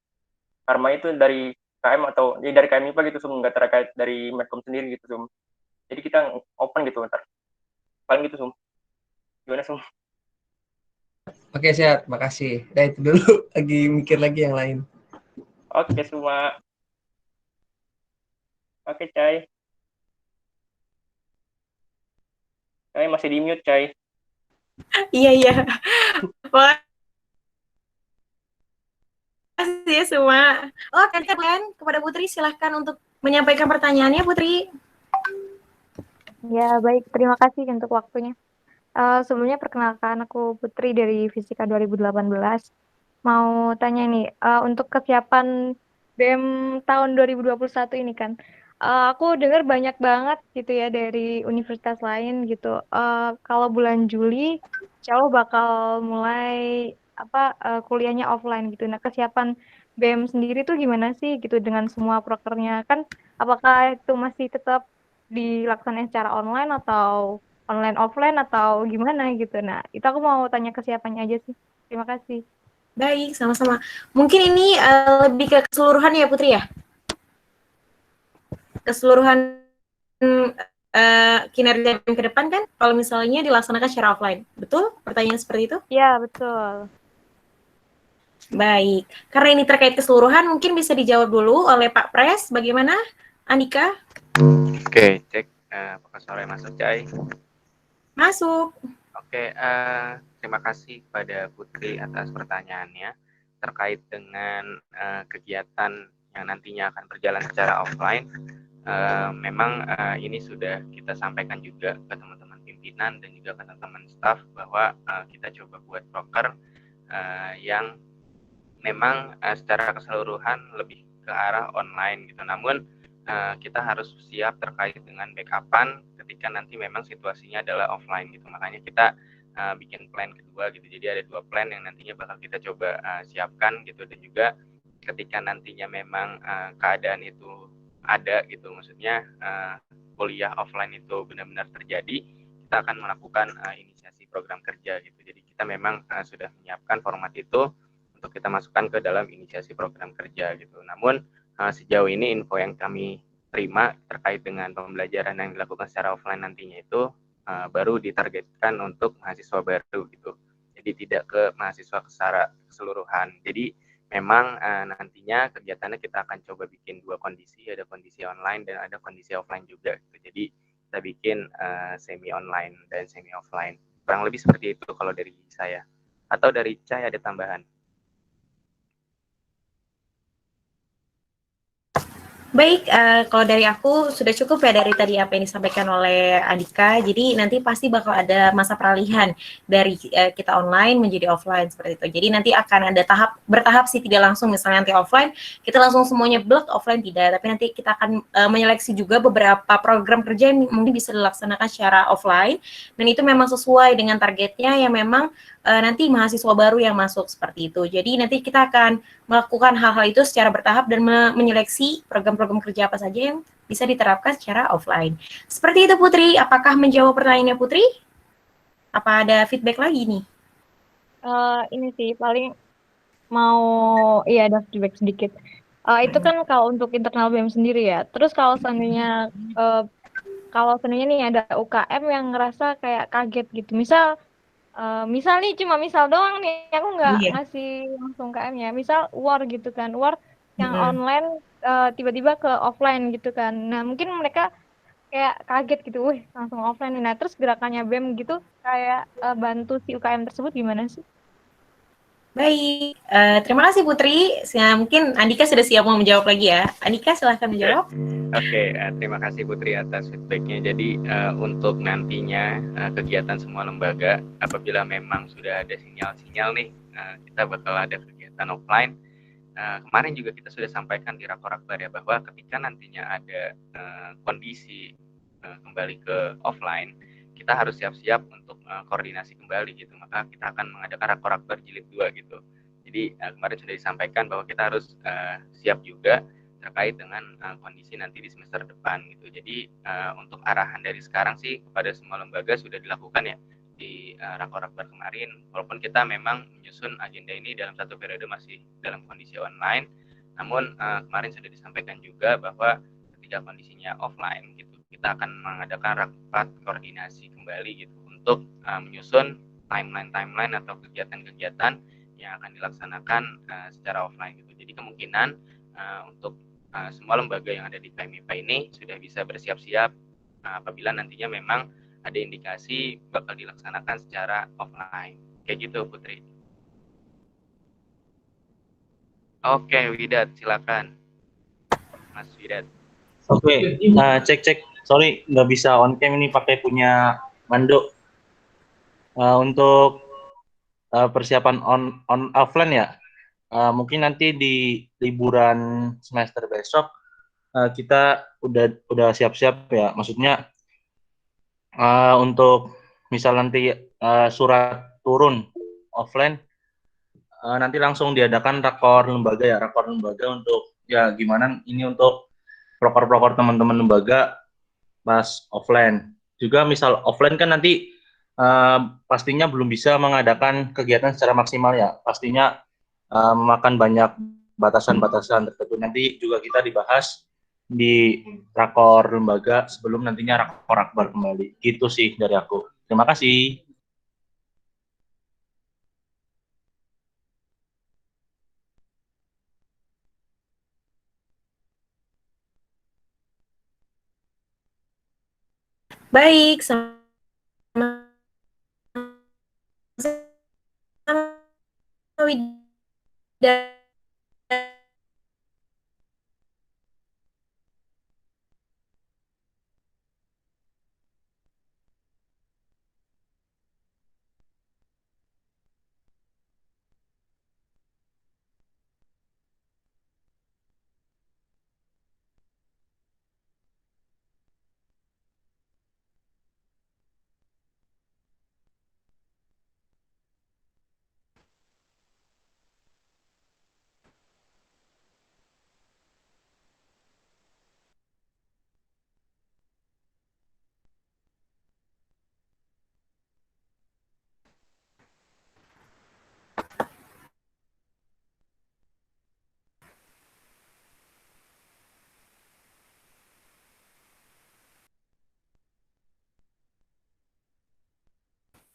karma itu dari KM atau ya dari KM IPA gitu nggak terkait dari Medcom sendiri gitu jadi kita open gitu ntar paling gitu gimana Oke siap, makasih. Nah itu dulu lagi mikir lagi yang lain. Oke semua oke Cai masih di mute Cai Iya. Makasih ya semua. Oke, kalian kepada Putri silahkan untuk menyampaikan pertanyaannya Putri. Ya, baik. Terima kasih untuk waktunya. Sebelumnya perkenalkan aku Putri dari Fisika 2018. Mau tanya nih, untuk kesiapan BEM tahun 2021 ini kan, aku dengar banyak banget gitu ya dari universitas lain gitu. Kalau bulan Juli, insya Allah bakal mulai kuliahnya offline gitu. Nah, kesiapan BEM sendiri tuh gimana sih gitu dengan semua prokernya kan? Apakah itu masih tetap dilaksanakan secara online atau online offline atau gimana gitu. Nah, itu aku mau tanya kesiapannya aja sih. Terima kasih. Baik, sama-sama. Mungkin ini lebih ke keseluruhan ya Putri ya? Keseluruhan kinerja ke depan kan kalau misalnya dilaksanakan secara offline. Betul? Pertanyaan seperti itu? Ya, betul. Baik. Karena ini terkait keseluruhan, mungkin bisa dijawab dulu oleh Pak Pres. Bagaimana, Andika? Oke, cek apakah suara masuk, Cai? Masuk. Oke, terima kasih kepada Putri atas pertanyaannya terkait dengan kegiatan yang nantinya akan berjalan secara offline. Memang ini sudah kita sampaikan juga ke teman-teman pimpinan dan juga ke teman-teman staff bahwa kita coba buat proker yang memang secara keseluruhan lebih ke arah online gitu. Namun kita harus siap terkait dengan backupan ketika nanti memang situasinya adalah offline gitu. Makanya kita bikin plan kedua gitu. Jadi ada 2 plan yang nantinya bakal kita coba siapkan gitu dan juga ketika nantinya memang keadaan itu ada gitu, maksudnya kuliah offline itu benar-benar terjadi, kita akan melakukan inisiasi program kerja gitu. Jadi kita memang sudah menyiapkan format itu untuk kita masukkan ke dalam inisiasi program kerja gitu. Namun sejauh ini info yang kami terima terkait dengan pembelajaran yang dilakukan secara offline nantinya itu baru ditargetkan untuk mahasiswa baru gitu. Jadi tidak ke mahasiswa secara keseluruhan. Jadi memang nantinya kegiatannya kita akan coba bikin dua kondisi, ada kondisi online dan ada kondisi offline juga. Gitu. Jadi kita bikin semi online dan semi offline. Kurang lebih seperti itu kalau dari saya. Atau dari Cai ada tambahan? Baik, kalau dari aku sudah cukup ya dari tadi apa yang disampaikan oleh Andika. Jadi nanti pasti bakal ada masa peralihan dari kita online menjadi offline seperti itu. Jadi nanti akan ada bertahap sih, tidak langsung misalnya nanti offline kita langsung semuanya blok, offline tidak. Tapi nanti kita akan menyeleksi juga beberapa program kerja yang mungkin bisa dilaksanakan secara offline. Dan itu memang sesuai dengan targetnya yang memang nanti mahasiswa baru yang masuk seperti itu. Jadi nanti kita akan melakukan hal-hal itu secara bertahap dan menyeleksi program-program kerja apa saja yang bisa diterapkan secara offline. Seperti itu Putri, apakah menjawab pertanyaannya Putri? Apa ada feedback lagi nih? Ini sih paling mau iya ada feedback sedikit. Itu kan kalau untuk internal BEM sendiri ya. Terus kalau seandainya nih ada UKM yang ngerasa kayak kaget gitu. Misal nih cuma misal doang nih, aku nggak Iya. ngasih langsung KM-nya. Misal war gitu kan, war yang online tiba-tiba ke offline gitu kan. Nah mungkin mereka kayak kaget gitu, wih langsung offline nih. Nah terus gerakannya BEM gitu kayak bantu si UKM tersebut gimana sih? Baik, terima kasih Putri. Mungkin Andika sudah siap mau menjawab lagi ya. Andika silahkan menjawab. Oke, terima kasih Putri atas feedbacknya. Jadi untuk nantinya kegiatan semua lembaga, apabila memang sudah ada sinyal-sinyal nih, kita bakal ada kegiatan offline. Kemarin juga kita sudah sampaikan di rakor-rakor ya, bahwa ketika nantinya ada kondisi kembali ke offline, kita harus siap-siap untuk koordinasi kembali gitu. Maka kita akan mengadakan rakor-rakor jilid 2 gitu. Jadi kemarin sudah disampaikan bahwa kita harus siap juga terkait dengan kondisi nanti di semester depan gitu. Jadi untuk arahan dari sekarang sih kepada semua lembaga sudah dilakukan ya di rakor-rakor kemarin. Walaupun kita memang menyusun agenda ini dalam satu periode masih dalam kondisi online, namun kemarin sudah disampaikan juga bahwa ketika kondisinya offline gitu, kita akan mengadakan rapat koordinasi kembali gitu untuk menyusun timeline atau kegiatan-kegiatan yang akan dilaksanakan secara offline gitu. Jadi kemungkinan untuk semua lembaga yang ada di KMIPA ini sudah bisa bersiap-siap apabila nantinya memang ada indikasi bakal dilaksanakan secara offline. Kayak gitu, Putri. Oke, Widat, silakan. Mas Widat. Oke, cek. Sorry, nggak bisa on cam ini pakai punya Mando. Untuk persiapan on offline ya, mungkin nanti di liburan semester besok kita udah siap-siap ya. Maksudnya untuk misal nanti surat turun offline, nanti langsung diadakan rakor lembaga untuk ya gimana ini untuk proker-proker teman-teman lembaga pas offline. Juga misal offline kan nanti pastinya belum bisa mengadakan kegiatan secara maksimal ya. Pastinya memakan banyak batasan-batasan tertentu. Nanti juga kita dibahas di rakor lembaga sebelum nantinya rakor akbar kembali. Gitu sih dari aku. Terima kasih. Baik, sama Widat.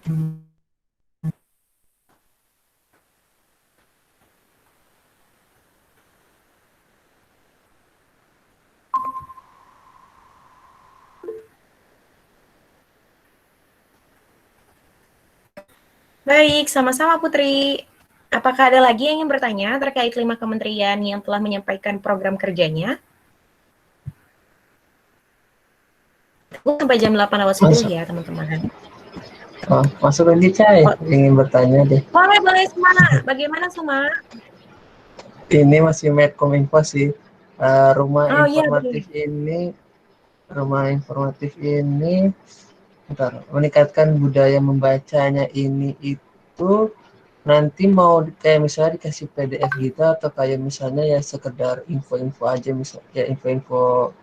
Baik, sama-sama Putri. Apakah ada lagi yang ingin bertanya terkait 5 kementerian yang telah menyampaikan program kerjanya? Sampai jam 8:10 ya, teman-teman. Oh, masuk lagi, Cai. Ingin bertanya deh. Boleh, Suma. Bagaimana, Suma? Ini masih Medkominfo sih. Rumah iya, informatif ini meningkatkan budaya membacanya ini itu nanti mau kayak misalnya dikasih PDF gitu atau kayak misalnya ya sekedar info-info aja, misalnya ya info-info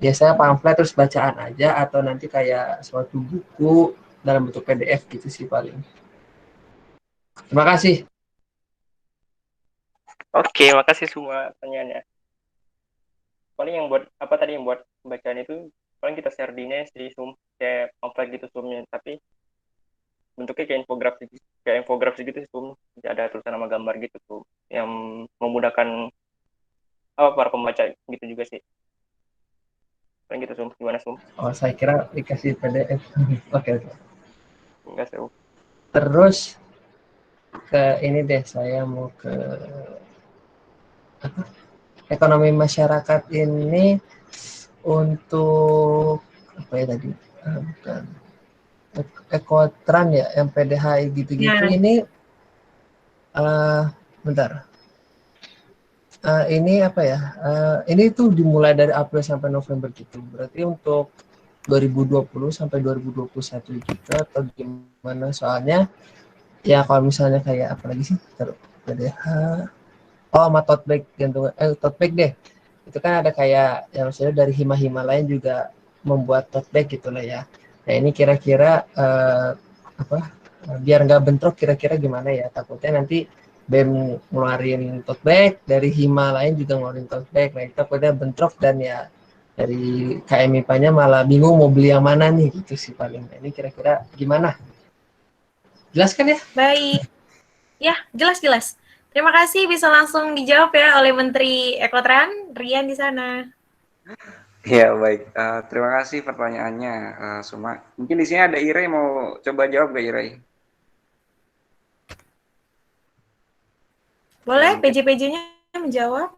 biasanya pamflet terus bacaan aja, atau nanti kayak suatu buku dalam bentuk PDF gitu sih paling. Terima kasih. Oke, makasih semua pertanyaannya. Paling yang buat apa tadi yang buat bacaan itu paling kita share di Zoom kayak pamflet gitu Zoomnya, tapi bentuknya kayak infografis gitu Zoom, ada tulisan nama gambar gitu tuh yang memudahkan para pembaca gitu juga sih. Paling gitu Zoom, gimana Zoom? Oh, saya kira dikasih PDF. Oke. Enggak sih. Terus ke ini deh, saya mau ke ekonomi masyarakat ini untuk apa ya tadi? Bukan Ekotran ya, yang PDHI gitu-gitu Ya. ini bentar. Ini apa ya? Ini tuh dimulai dari April sampai November gitu. Berarti untuk 2020 sampai 2021 juga atau gimana? Soalnya ya kalau misalnya kayak apa lagi sih? PDH. Oh, sama tote bag gantungan. Tote bag deh. Itu kan ada kayak yang maksudnya dari hima-hima lain juga membuat tote bag gitu lah ya. Nah, ini kira-kira biar nggak bentrok kira-kira gimana ya? Takutnya nanti BEM ngeluarin tote bag, dari hima lain juga ngeluarin tote bag. Nah, itu takutnya bentrok dan ya dari KMIPA-nya malah bingung mau beli yang mana nih gitu sih paling. Nah, ini kira-kira gimana? Jelas kan ya? Baik. Ya, jelas. Terima kasih, bisa langsung dijawab ya oleh Menteri Ekotran, Rian di sana. Ya baik, terima kasih pertanyaannya Suma. Mungkin di sini ada Irai, mau coba jawab nggak Irai? Boleh, Ya, PJ-PJ-nya menjawab.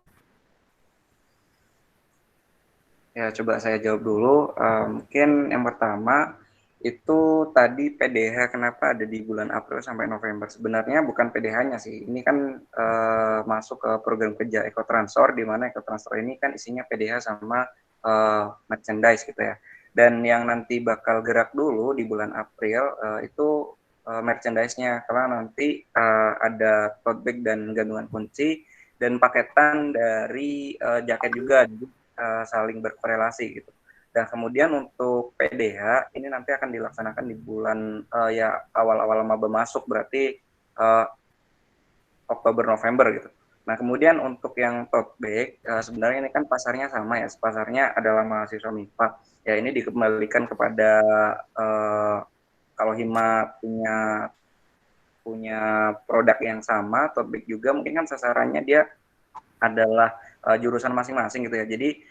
Ya, coba saya jawab dulu. Mungkin yang pertama itu tadi PDH kenapa ada di bulan April sampai November. Sebenarnya bukan PDH-nya sih. Ini kan masuk ke program kerja Ekotransor, di mana Ekotransor ini kan isinya PDH sama merchandise gitu ya. Dan yang nanti bakal gerak dulu di bulan April itu merchandise-nya, karena nanti ada tote bag dan gantungan kunci dan paketan dari jaket juga. Saling berkorelasi gitu. Dan kemudian untuk PDH ini nanti akan dilaksanakan di bulan ya awal-awal maba masuk, berarti Oktober November gitu. Nah kemudian untuk yang tote bag sebenarnya ini kan pasarnya sama ya, pasarnya adalah mahasiswa MIPA. Ya ini dikembalikan kepada kalau Hima punya produk yang sama, tote bag juga mungkin kan sasarannya dia adalah jurusan masing-masing gitu ya. Jadi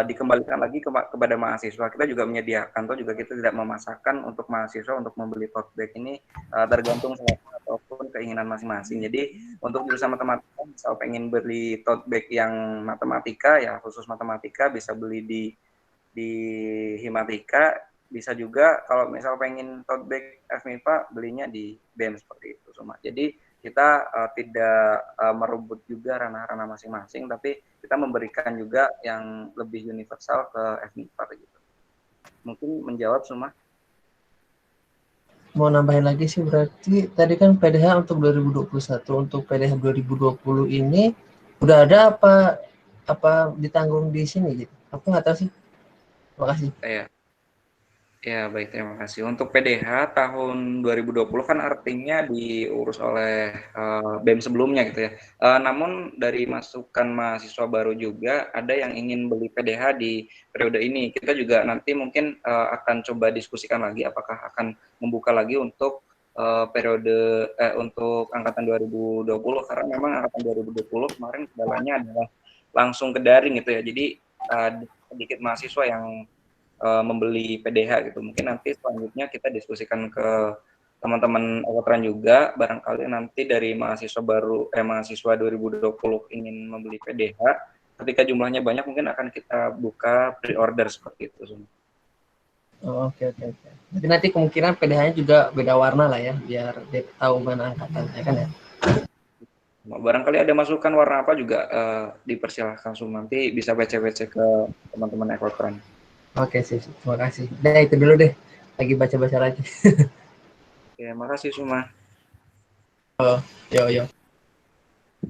dikembalikan lagi kepada mahasiswa. Kita juga menyediakan, atau juga kita tidak memasakkan untuk mahasiswa untuk membeli tote bag ini tergantung selera ataupun keinginan masing-masing. Jadi untuk jurusan matematika, misal pengen beli tote bag yang matematika ya khusus matematika bisa beli di Himatika, bisa juga kalau misal pengen tote bag FMIPA belinya di BEM seperti itu semua. Jadi kita tidak merebut juga ranah-ranah masing-masing, tapi kita memberikan juga yang lebih universal ke FMIPA gitu. Mungkin menjawab semua. Mau nambahin lagi sih, berarti tadi kan PDH untuk 2021, untuk PDH 2020 ini udah ada apa ditanggung di sini gitu? Aku nggak tahu sih. Terima kasih. Ya, baik, terima kasih. Untuk PDH tahun 2020 kan artinya diurus oleh BEM sebelumnya gitu ya. Namun dari masukan mahasiswa baru juga ada yang ingin beli PDH di periode ini. Kita juga nanti mungkin akan coba diskusikan lagi apakah akan membuka lagi untuk periode untuk angkatan 2020, karena memang angkatan 2020 kemarin kendalanya adalah langsung ke daring gitu ya. Jadi sedikit mahasiswa yang membeli PDH gitu. Mungkin nanti selanjutnya kita diskusikan ke teman-teman Ekotran juga, barangkali nanti dari mahasiswa 2020 ingin membeli PDH, ketika jumlahnya banyak mungkin akan kita buka pre-order seperti itu. Oh, oke. Jadi nanti kemungkinan PDH-nya juga beda warna lah ya, biar dia tahu mana angkatannya kan ya. Barangkali ada masukan warna apa juga dipersilahkan, nanti bisa WC ke teman-teman Ekotran. Oke sih, terima kasih. Nah itu dulu deh, lagi baca-baca lagi. Oke, makasih Suma. Yo.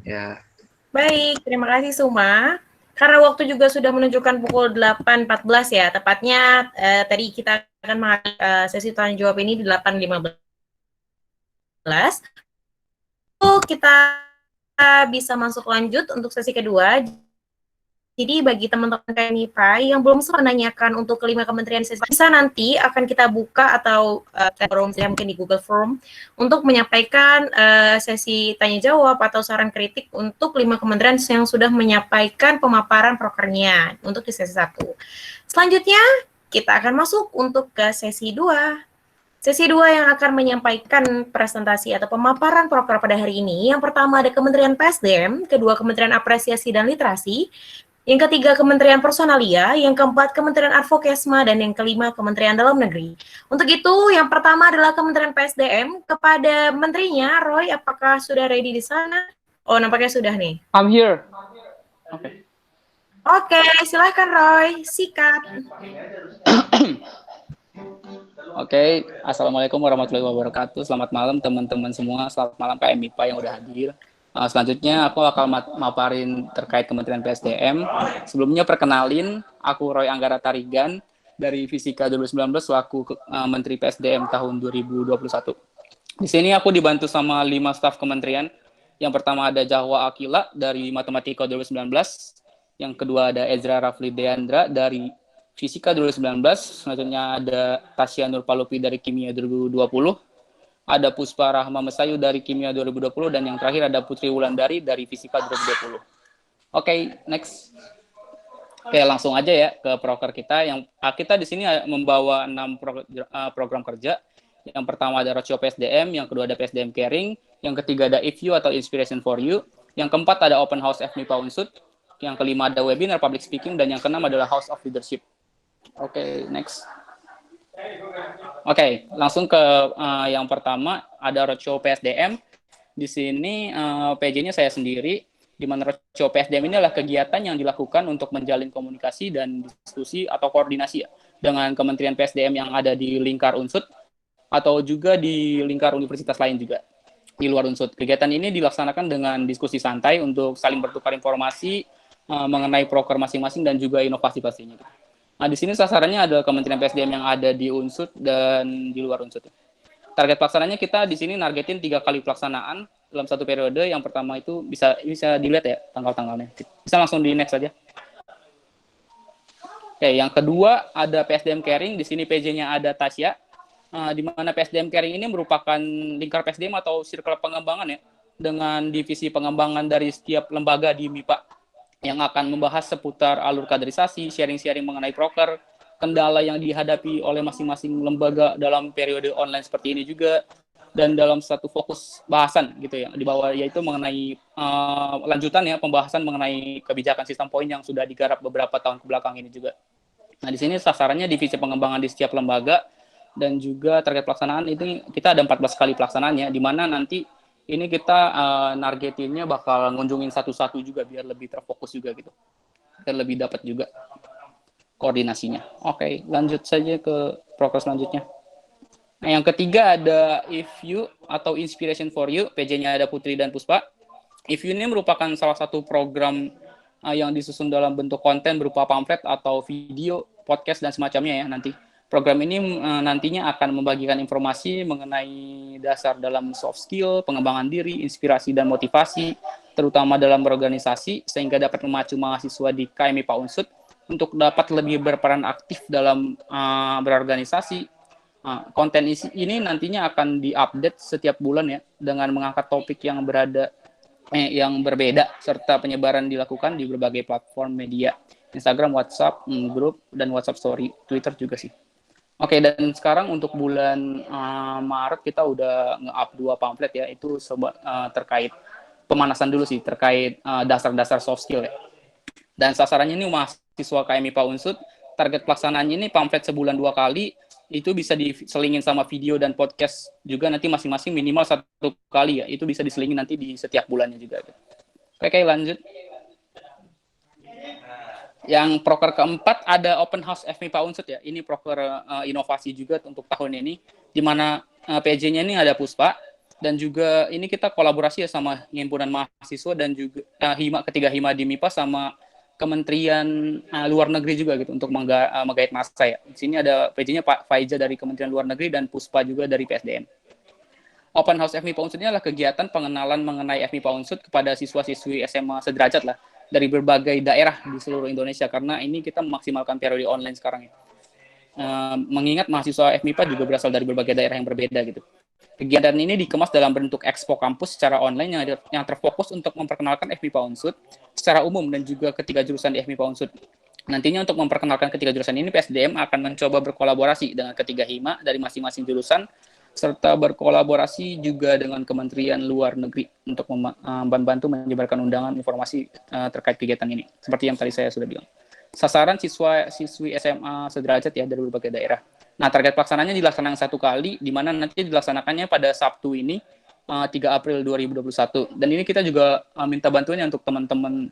Ya. Baik, terima kasih Suma. Karena waktu juga sudah menunjukkan pukul 8.14 ya, tepatnya tadi kita akan menghadiri sesi tanya jawab ini di 8.15. Kita bisa masuk lanjut untuk sesi kedua. Jadi bagi teman-teman KMIPA yang belum sempat menanyakan untuk kelima kementerian bisa nanti akan kita buka atau forum mungkin di Google Form untuk menyampaikan sesi tanya jawab atau saran kritik untuk 5 kementerian yang sudah menyampaikan pemaparan prokernya untuk di sesi 1. Selanjutnya kita akan masuk untuk ke sesi 2. Sesi 2 yang akan menyampaikan presentasi atau pemaparan proker pada hari ini. Yang pertama ada Kementerian PSDM, kedua Kementerian Apresiasi dan Literasi, yang ketiga Kementerian Personalia, yang keempat Kementerian Advokesma, dan yang kelima Kementerian Dalam Negeri. Untuk itu, yang pertama adalah Kementerian PSDM. Kepada menterinya, Roy, apakah sudah ready di sana? Oh, nampaknya sudah nih. I'm here. Oke, silahkan Roy, sikat. Oke, Assalamualaikum warahmatullahi wabarakatuh. Selamat malam teman-teman semua. Selamat malam KMIPA yang udah hadir. Selanjutnya aku akan maparin terkait Kementerian PSDM. Sebelumnya perkenalin, aku Roy Anggara Tarigan dari Fisika 2019 selaku Menteri PSDM tahun 2021. Di sini aku dibantu sama 5 staf kementerian. Yang pertama ada Jahwa Akila dari Matematika 2019. Yang kedua ada Ezra Rafli Deandra dari Fisika 2019. Selanjutnya ada Tasya Nurpalupi dari Kimia 2020. Ada Puspa Rahma Mesayu dari Kimia 2020, dan yang terakhir ada Putri Wulandari dari Fisika 2020. Oke, next. Oke, langsung aja ya ke proker kita. Yang kita di sini membawa 6 program kerja. Yang pertama ada Roadshow PSDM, yang kedua ada PSDM Caring, yang ketiga ada If You atau Inspiration for You, yang keempat ada Open House FMIPA Unsud, yang kelima ada Webinar Public Speaking, dan yang keenam adalah House of Leadership. Oke, next. Oke, langsung ke yang pertama ada Roadshow PSDM. Di sini PJ-nya saya sendiri, di mana Roadshow PSDM ini adalah kegiatan yang dilakukan untuk menjalin komunikasi dan diskusi atau koordinasi dengan Kementerian PSDM yang ada di lingkar Unsud atau juga di lingkar universitas lain juga di luar Unsud. Kegiatan ini dilaksanakan dengan diskusi santai untuk saling bertukar informasi mengenai proker masing-masing dan juga inovasi pastinya. Nah, di sini sasarannya ada Kementerian PSDM yang ada di Unsud dan di luar Unsud. Target pelaksananya kita di sini nargetin 3 kali pelaksanaan dalam satu periode. Yang pertama itu bisa dilihat ya tanggal-tanggalnya. Bisa langsung di next saja. Oke, yang kedua ada PSDM Caring. Di sini PJ-nya ada Tasya. Di mana PSDM Caring ini merupakan lingkar PSDM atau circle pengembangan ya, dengan divisi pengembangan dari setiap lembaga di MIPA, yang akan membahas seputar alur kaderisasi, sharing-sharing mengenai proker, kendala yang dihadapi oleh masing-masing lembaga dalam periode online seperti ini juga, dan dalam satu fokus bahasan gitu ya, di bawah yaitu mengenai lanjutan ya, pembahasan mengenai kebijakan sistem poin yang sudah digarap beberapa tahun ke belakang ini juga. Nah, di sini sasarannya divisi pengembangan di setiap lembaga, dan juga target pelaksanaan itu kita ada 14 kali pelaksanaannya, di mana nanti ini kita nargetinnya bakal ngunjungin satu-satu juga biar lebih terfokus juga gitu. Dan lebih dapat juga koordinasinya. Oke, lanjut saja ke proker selanjutnya. Nah, yang ketiga ada If You atau Inspiration for You. PJ-nya ada Putri dan Puspa. If You ini merupakan salah satu program yang disusun dalam bentuk konten berupa pamflet atau video, podcast, dan semacamnya ya nanti. Program ini nantinya akan membagikan informasi mengenai dasar dalam soft skill, pengembangan diri, inspirasi, dan motivasi, terutama dalam berorganisasi, sehingga dapat memacu mahasiswa di KMIPA Unsud untuk dapat lebih berperan aktif dalam berorganisasi, Konten ini nantinya akan diupdate setiap bulan ya, dengan mengangkat topik yang yang berbeda, serta penyebaran dilakukan di berbagai platform media, Instagram, WhatsApp, grup, dan WhatsApp Story, Twitter juga sih. Oke, dan sekarang untuk bulan Maret kita udah nge-up 2 pamflet ya, itu terkait pemanasan dulu sih, terkait dasar-dasar soft skill ya. Dan sasarannya ini mahasiswa KMIPA Unsud, target pelaksanaannya ini pamflet sebulan 2 kali, itu bisa diselingin sama video dan podcast juga nanti masing-masing minimal 1 kali ya, itu bisa diselingin nanti di setiap bulannya juga. Oke, lanjut. Yang proker keempat ada Open House FMIPA Unsud ya, ini proker inovasi juga untuk tahun ini, di mana PJ-nya ini ada Puspa, dan juga ini kita kolaborasi ya sama himpunan mahasiswa dan juga ketiga hima di MIPA sama Kementerian Luar Negeri juga gitu untuk menggait massa ya. Di sini ada PJ-nya Pak Faiza dari Kementerian Luar Negeri dan Puspa juga dari PSDM. Open House FMIPA Unsud ini adalah kegiatan pengenalan mengenai FMIPA Unsud kepada siswa-siswi SMA sederajat lah dari berbagai daerah di seluruh Indonesia, karena ini kita memaksimalkan periode online sekarang ya. Mengingat mahasiswa FMIPA juga berasal dari berbagai daerah yang berbeda gitu. Kegiatan ini dikemas dalam bentuk expo kampus secara online yang terfokus untuk memperkenalkan FMIPA Unsud secara umum dan juga ketiga jurusan di FMIPA Unsud. Nantinya untuk memperkenalkan ketiga jurusan ini, PSDM akan mencoba berkolaborasi dengan ketiga hima dari masing-masing jurusan, serta berkolaborasi juga dengan Kementerian Luar Negeri untuk membantu menyebarkan undangan informasi terkait kegiatan ini, seperti yang tadi saya sudah bilang. Sasaran siswi SMA sederajat ya dari berbagai daerah. Nah, target pelaksanaannya dilaksanakan 1 kali, di mana nanti dilaksanakannya pada Sabtu ini, 3 April 2021. Dan ini kita juga minta bantuannya untuk teman-teman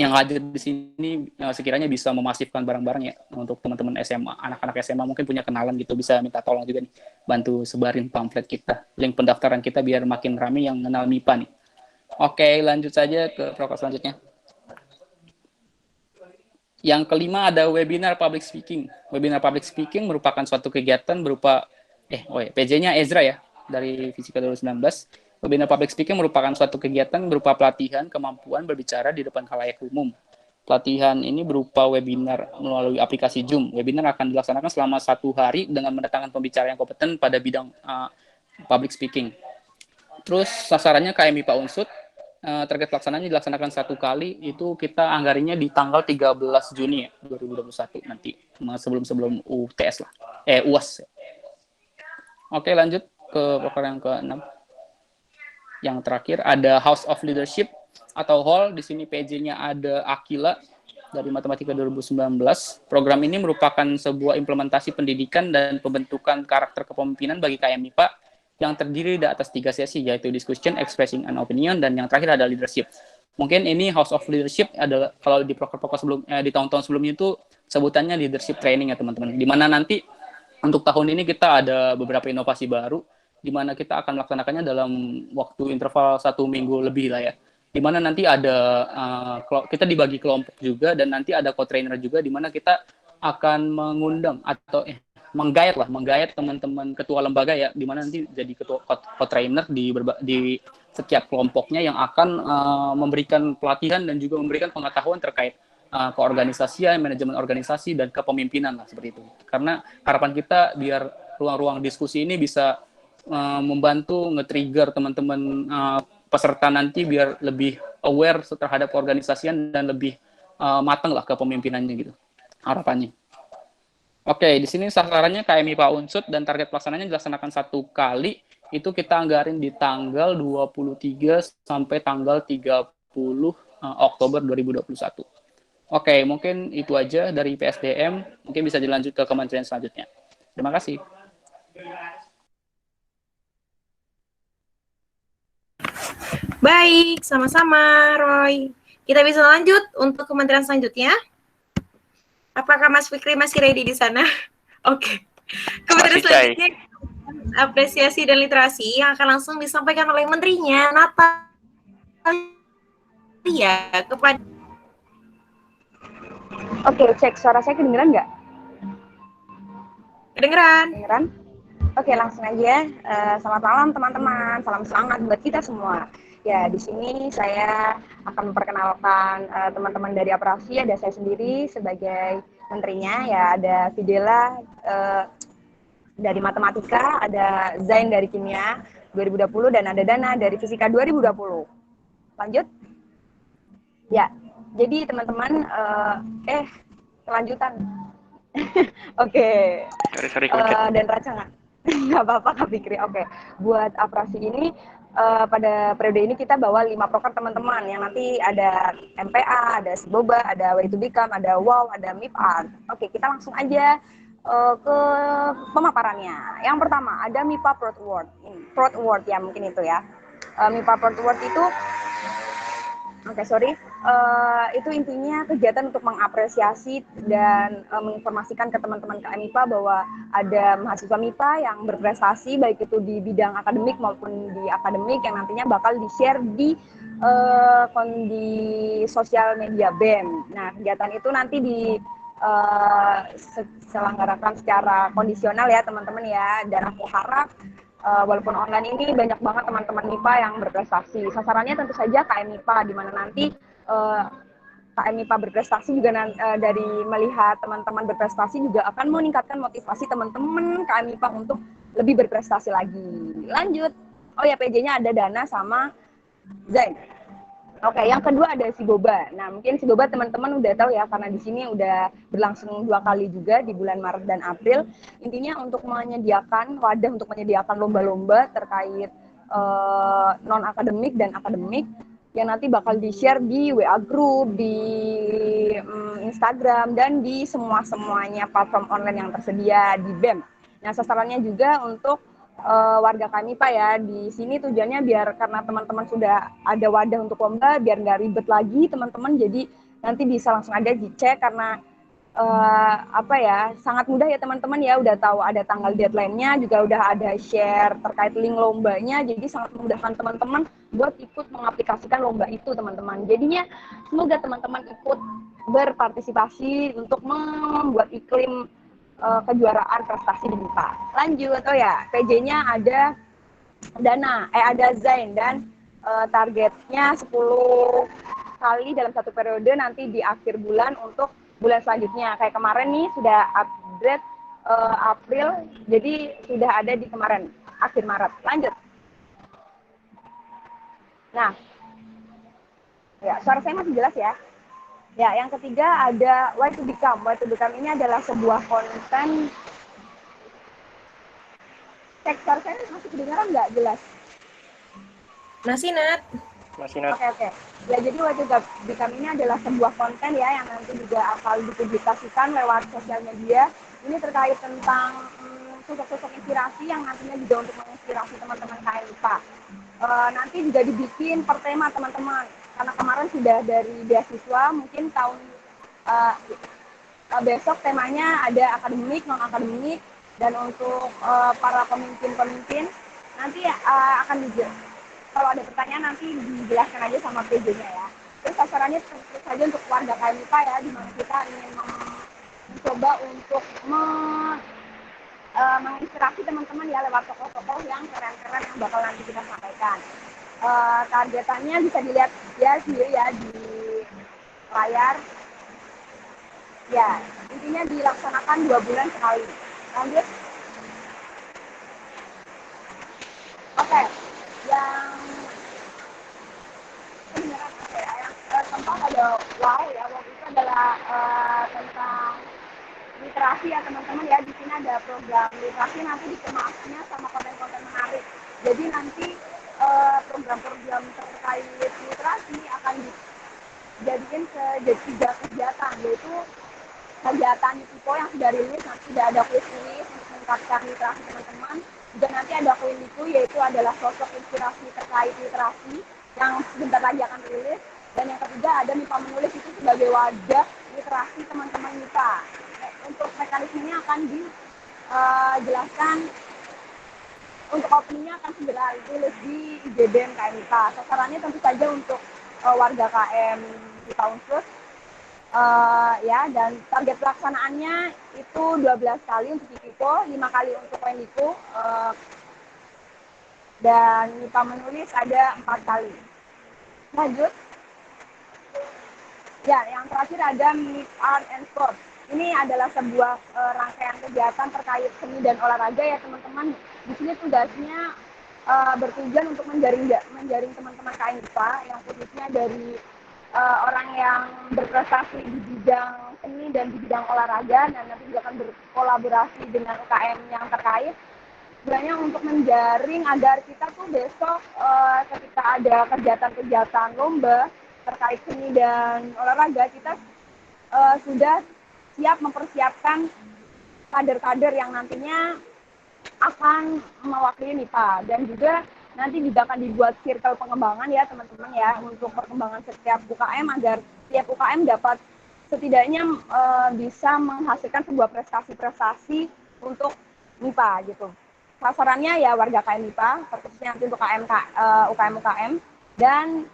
yang hadir di sini, sekiranya bisa memasifkan barang-barang ya, untuk teman-teman SMA, anak-anak SMA mungkin punya kenalan gitu, bisa minta tolong juga nih, bantu sebarin pamflet kita, link pendaftaran kita biar makin ramai yang kenal MIPA nih. Oke, lanjut saja ke proker selanjutnya. Yang kelima ada webinar public speaking. Webinar public speaking merupakan suatu kegiatan berupa PJ-nya Ezra ya dari Fisika 2019. Webinar public speaking merupakan suatu kegiatan berupa pelatihan kemampuan berbicara di depan khalayak umum. Pelatihan ini berupa webinar melalui aplikasi Zoom. Webinar akan dilaksanakan selama 1 hari dengan mendatangkan pembicara yang kompeten pada bidang public speaking. Terus sasarannya KMIPA Unsud. Target pelaksanaannya dilaksanakan 1 kali, itu kita anggarinya di tanggal 13 Juni ya, 2021 nanti, sebelum UTS lah, UAS. Oke, lanjut ke proker yang ke-6. Yang terakhir ada House of Leadership atau HALL. Di sini PJ-nya ada Akila dari Matematika 2019. Program ini merupakan sebuah implementasi pendidikan dan pembentukan karakter kepemimpinan bagi KMIPA yang terdiri di atas 3 sesi, yaitu discussion, expressing an opinion, dan yang terakhir ada leadership. Mungkin ini House of Leadership adalah kalau di proker-proker di tahun-tahun sebelumnya itu sebutannya leadership training ya teman-teman. Di mana nanti untuk tahun ini kita ada beberapa inovasi baru, di mana kita akan melaksanakannya dalam waktu interval 1 minggu lebih lah ya. Di mana nanti ada kita dibagi kelompok juga, dan nanti ada co-trainer juga, di mana kita akan mengundang atau menggait teman-teman ketua lembaga ya, di mana nanti jadi ketua co-trainer di setiap kelompoknya yang akan memberikan pelatihan dan juga memberikan pengetahuan terkait keorganisasian, manajemen organisasi, dan kepemimpinan lah seperti itu. Karena harapan kita biar ruang-ruang diskusi ini bisa membantu nge-trigger teman-teman peserta nanti biar lebih aware terhadap keorganisasian dan lebih matang lah kepemimpinannya gitu, harapannya. Oke, di sini sasarannya KMIPA Unsud dan target pelaksanaannya dilaksanakan 1 kali. Itu kita anggarin di tanggal 23 sampai tanggal 30 Oktober 2021. Oke, mungkin itu aja dari PSDM. Mungkin bisa dilanjut ke kementerian selanjutnya. Terima kasih. Baik, sama-sama Roy. Kita bisa lanjut untuk kementerian selanjutnya. Apakah Mas Fikri masih ready di sana? Oke. Kementerian selanjutnya apresiasi dan literasi yang akan langsung disampaikan oleh menterinya Natalia kepada. Oke, cek suara saya kedengeran nggak? Kedengeran. Oke, langsung aja. Selamat malam teman-teman, salam semangat buat kita semua. Ya, di sini saya akan memperkenalkan teman-teman dari Aprasi. Ada saya sendiri sebagai menterinya, ya ada Fidela dari matematika, ada Zain dari kimia 2020, dan ada Dana dari fisika 2020. Lanjut. Ya, jadi teman-teman, kelanjutan. Oke. Sorry, kemencet. Dan Raca nggak apa-apa Kak Fikri. Oke. Buat aprasi ini, pada periode ini kita bawa 5 proker teman-teman, yang nanti ada MPA, ada Siboba, ada Way to Become, ada WOW, ada MIPA. Oke, kita langsung aja ke pemaparannya. Yang pertama ada MIPA Prod Award. Prod Award ya, mungkin itu ya. MIPA Prod Award itu itu intinya kegiatan untuk mengapresiasi dan menginformasikan ke teman-teman KMIPA bahwa ada mahasiswa MIPA yang berprestasi baik itu di bidang akademik maupun di akademik, yang nantinya bakal di-share di sosial media BEM. Nah, kegiatan itu nanti diselenggarakan secara kondisional ya teman-teman ya, dan aku harap walaupun online ini banyak banget teman-teman MIPA yang berprestasi. Sasarannya tentu saja KM MIPA, di mana nanti KM MIPA berprestasi juga dari melihat teman-teman berprestasi juga akan meningkatkan motivasi teman-teman KM MIPA untuk lebih berprestasi lagi. Lanjut. Oh ya, PJ-nya ada Dana sama Zain. Oke, yang kedua ada Siboba. Nah, mungkin Siboba teman-teman udah tahu ya, karena di sini udah berlangsung 2 kali juga di bulan Maret dan April. Intinya untuk menyediakan wadah untuk menyediakan lomba-lomba terkait non-akademik dan akademik, yang nanti bakal di-share di WA Group, di Instagram, dan di semuanya platform online yang tersedia di BEM. Nah, sasarannya juga untuk warga KMIPA ya. Di sini tujuannya biar karena teman-teman sudah ada wadah untuk lomba, biar nggak ribet lagi teman-teman, jadi nanti bisa langsung aja dicek, karena sangat mudah ya teman-teman ya, udah tahu ada tanggal deadline-nya, juga udah ada share terkait link lombanya, jadi sangat memudahkan teman-teman buat ikut mengaplikasikan lomba itu teman-teman. Jadinya semoga teman-teman ikut berpartisipasi untuk membuat iklim kejuaraan prestasi di MIPA. Lanjut, oh ya, PJ-nya ada Dana, ada Zain, dan targetnya 10 kali dalam satu periode nanti di akhir bulan untuk bulan selanjutnya. Kayak kemarin nih sudah upgrade April, jadi sudah ada di kemarin, akhir Maret. Lanjut. Nah, ya, suara saya masih jelas ya? Ya, yang ketiga ada Way to Become. Way to Become ini adalah sebuah konten. Suara saya masih kedengaran nggak jelas? Masih, Nat. Masih, Nat. Oke. Ya, jadi Way to Become ini adalah sebuah konten ya, yang nanti juga akan dipublikasikan lewat sosial media. Ini terkait tentang sosok-sosok inspirasi yang nantinya juga untuk menginspirasi teman-teman KMIPA. Nanti juga dibikin per tema teman-teman. Karena kemarin sudah dari beasiswa, mungkin tahun besok temanya ada akademik, non-akademik, dan untuk para pemimpin-pemimpin nanti akan kalau ada pertanyaan nanti dijelaskan aja sama PJ-nya ya. Terus sasarannya tentu saja untuk warga KMIPA ya, di mana kita ingin mencoba untuk menginspirasi teman-teman ya lewat tokoh-tokoh yang keren-keren yang bakal nanti kita sampaikan. Targetannya bisa dilihat ya sendiri ya di layar. Ya, intinya dilaksanakan 2 bulan sekali. Lanjut. Oke, yang tempat ada WOW ya. WOW itu adalah tentang literasi ya teman-teman ya. Di sini ada program literasi, nanti dikemasnya sama konten-konten menarik. Jadi nanti program-program terkait literasi akan dijadikan ke 3 kegiatan, yaitu kegiatan Nipo yang sudah rilis, nanti sudah ada kuis untuk meningkatkan literasi teman-teman. Juga nanti ada Kuiniku, yaitu adalah sosok inspirasi terkait literasi yang sebentar lagi akan rilis. Dan yang ketiga ada MIPA menulis, itu sebagai wadah literasi teman-teman MIPA. Untuk mekanismenya akan dijelaskan, untuk openingnya akan segera rilis di IJBM KMIPA. Sasarannya tentu saja untuk warga KM MIPA Unsur. Ya, dan target pelaksanaannya itu 12 kali untuk Kikiko, 5 kali untuk Wendiku, dan MIPA menulis ada 4 kali. Lanjut. Ya, yang terakhir ada MIP Art and Sport. ini adalah sebuah rangkaian kegiatan terkait seni dan olahraga ya teman-teman. Di sini tugasnya bertujuan untuk menjaring teman-teman KMIPA yang khususnya dari orang yang berprestasi di bidang seni dan di bidang olahraga, dan nanti juga akan berkolaborasi dengan UKM yang terkait. Sebenarnya untuk menjaring agar kita tuh besok ketika ada kegiatan-kegiatan lomba terkait seni dan olahraga, kita sudah siap mempersiapkan kader-kader yang nantinya akan mewakili MIPA, dan juga nanti juga akan dibuat circle pengembangan ya teman-teman ya, untuk perkembangan setiap UKM agar setiap UKM dapat setidaknya bisa menghasilkan sebuah prestasi-prestasi untuk MIPA gitu. Sasarannya ya warga KM MIPA, khususnya nanti untuk UKM-UKM, dan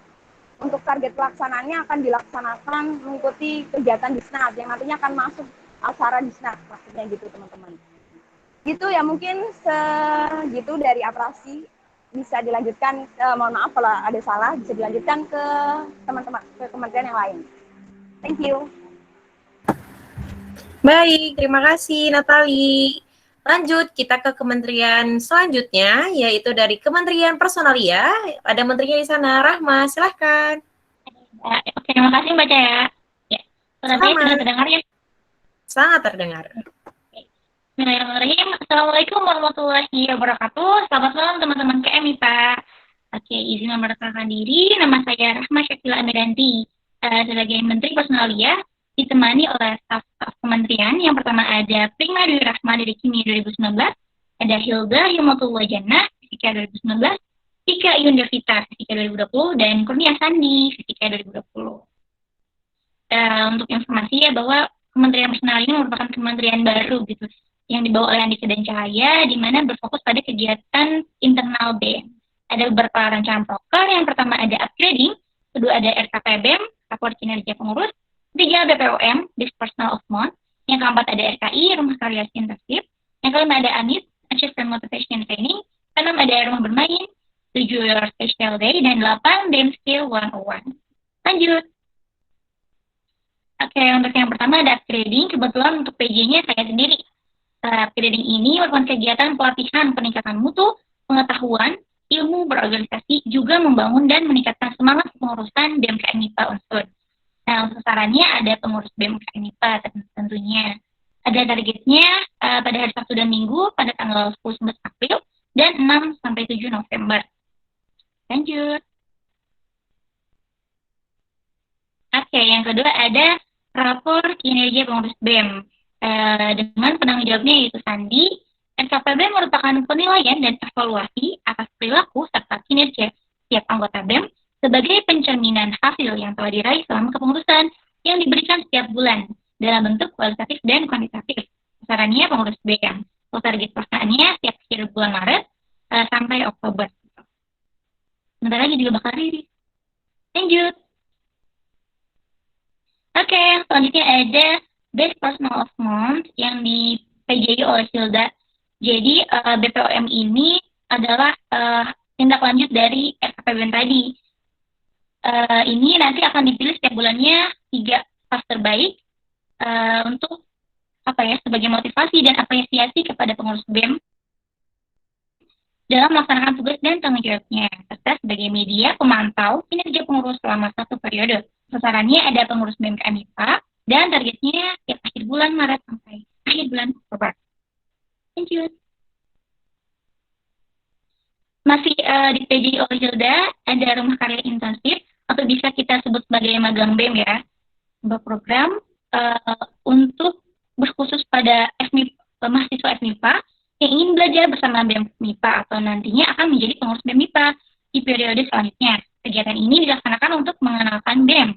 untuk target pelaksanaannya akan dilaksanakan mengikuti kegiatan Disnat yang nantinya akan masuk acara Disnat maksudnya gitu teman-teman. Gitu ya, mungkin segitu dari Aprasi. Bisa dilanjutkan, mohon maaf kalau ada salah, bisa dilanjutkan ke teman-teman, ke kementerian yang lain. Thank you. Baik, terima kasih Natali. Lanjut, kita ke kementerian selanjutnya, yaitu dari Kementerian Personalia. Ada menterinya di sana, Rahma, silahkan. Oke, terima kasih Mbak Jaya. Ya, suara saya sudah terdengar ya? Sangat terdengar. Bismillahirrahmanirrahim. Assalamualaikum warahmatullahi wabarakatuh. Selamat malam teman-teman KMIPA. Oke, izin memperkenalkan diri. Nama saya Rahma Syakila Amiranti. Sebagai Menteri Personalia, ditemani oleh staf kementerian. Yang pertama ada Prima Dwi Rahma dari Kimia 2019, ada Hilda Himatullah Jannah, Fisika 2019, Tika Yunda Vita, Fisika 2020, dan Kurnia Sandi, Fisika 2020. Untuk informasi ya, bahwa Kementerian Personalia ini merupakan kementerian baru gitu, yang dibawa oleh Andika dan Cahaya, di mana berfokus pada kegiatan internal BEM. Ada beberapa rancangan proker. Yang pertama ada upgrading, kedua ada RKPBEM, rapor kinerja pengurus, ketiga BPOM, Best Personal of Month, yang keempat ada RKI, rumah karya intensif, yang kelima ada AMIS, Achievement Motivation Training, keenam ada rumah bermain, 7 Your Special Day, dan 8 BEM Skill 101. Lanjut. Oke, untuk yang pertama ada upgrading. Kebetulan untuk PJ-nya saya sendiri. Upgrading ini merupakan kegiatan pelatihan peningkatan mutu, pengetahuan, ilmu berorganisasi, juga membangun dan meningkatkan semangat pengurusan BMKM MIPA Unsur. Nah, untuk sasarannya ada pengurus BMKM MIPA tentunya. Ada targetnya pada hari Sabtu dan Minggu pada tanggal 10-11 April dan 6-7 November. Lanjut. Oke, yang kedua ada rapor kinerja pengurus BEM. Dengan penanggung jawabnya yaitu Sandi. RKPBEM merupakan penilaian dan evaluasi atas perilaku serta kinerja setiap anggota BEM sebagai pencerminan hasil yang telah diraih selama kepengurusan yang diberikan setiap bulan dalam bentuk kualitatif dan kuantitatif. Sasarannya pengurus BEM. Target pelaksanaannya setiap akhir bulan Maret sampai Oktober. Sebentar lagi juga bakal rilis. Lanjut. Oke, selanjutnya ada Best Personal of Month yang di PJI oleh Hilda. Jadi BPOM ini adalah tindak lanjut dari RKPBEM tadi. Ini nanti akan dipilih setiap bulannya 3 staff terbaik untuk sebagai motivasi dan apresiasi kepada pengurus BEM dalam melaksanakan tugas dan tanggung jawabnya, serta sebagai media pemantau kinerja pengurus selama 1 periode. Sasarannya ada pengurus BMKM MIPA dan targetnya setiap akhir bulan Maret sampai akhir bulan Oktober. Lanjut. Masih di PJ oleh Hilda ada rumah karya intensif atau bisa kita sebut sebagai magang BEM ya. Sebuah program untuk berkhusus pada mahasiswa FMIPA yang ingin belajar bersama BEM MIPA atau nantinya akan menjadi pengurus BEM MIPA di periode selanjutnya. Kegiatan ini dilaksanakan untuk mengenalkan BEM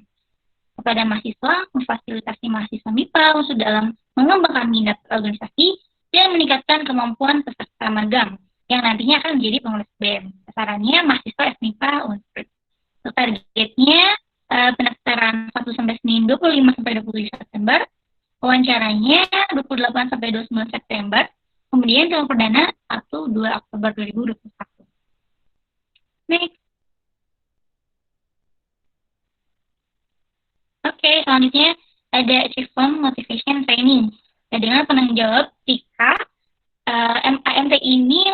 kepada mahasiswa, memfasilitasi mahasiswa MIPA untuk dalam mengembangkan minat organisasi dan meningkatkan kemampuan peserta magang yang nantinya akan menjadi pengurus BEM. Sasarannya mahasiswa FMIPA Unsur. Targetnya pendaftaran 1 sampai Senin 25 sampai 27 September, wawancaranya 28 sampai 29 September, kemudian sidang perdana 1-2 Oktober 2021. Next. Oke, selanjutnya ada Achievement Motivation Training. Nah, dengan penanggung jawab jika AMT ini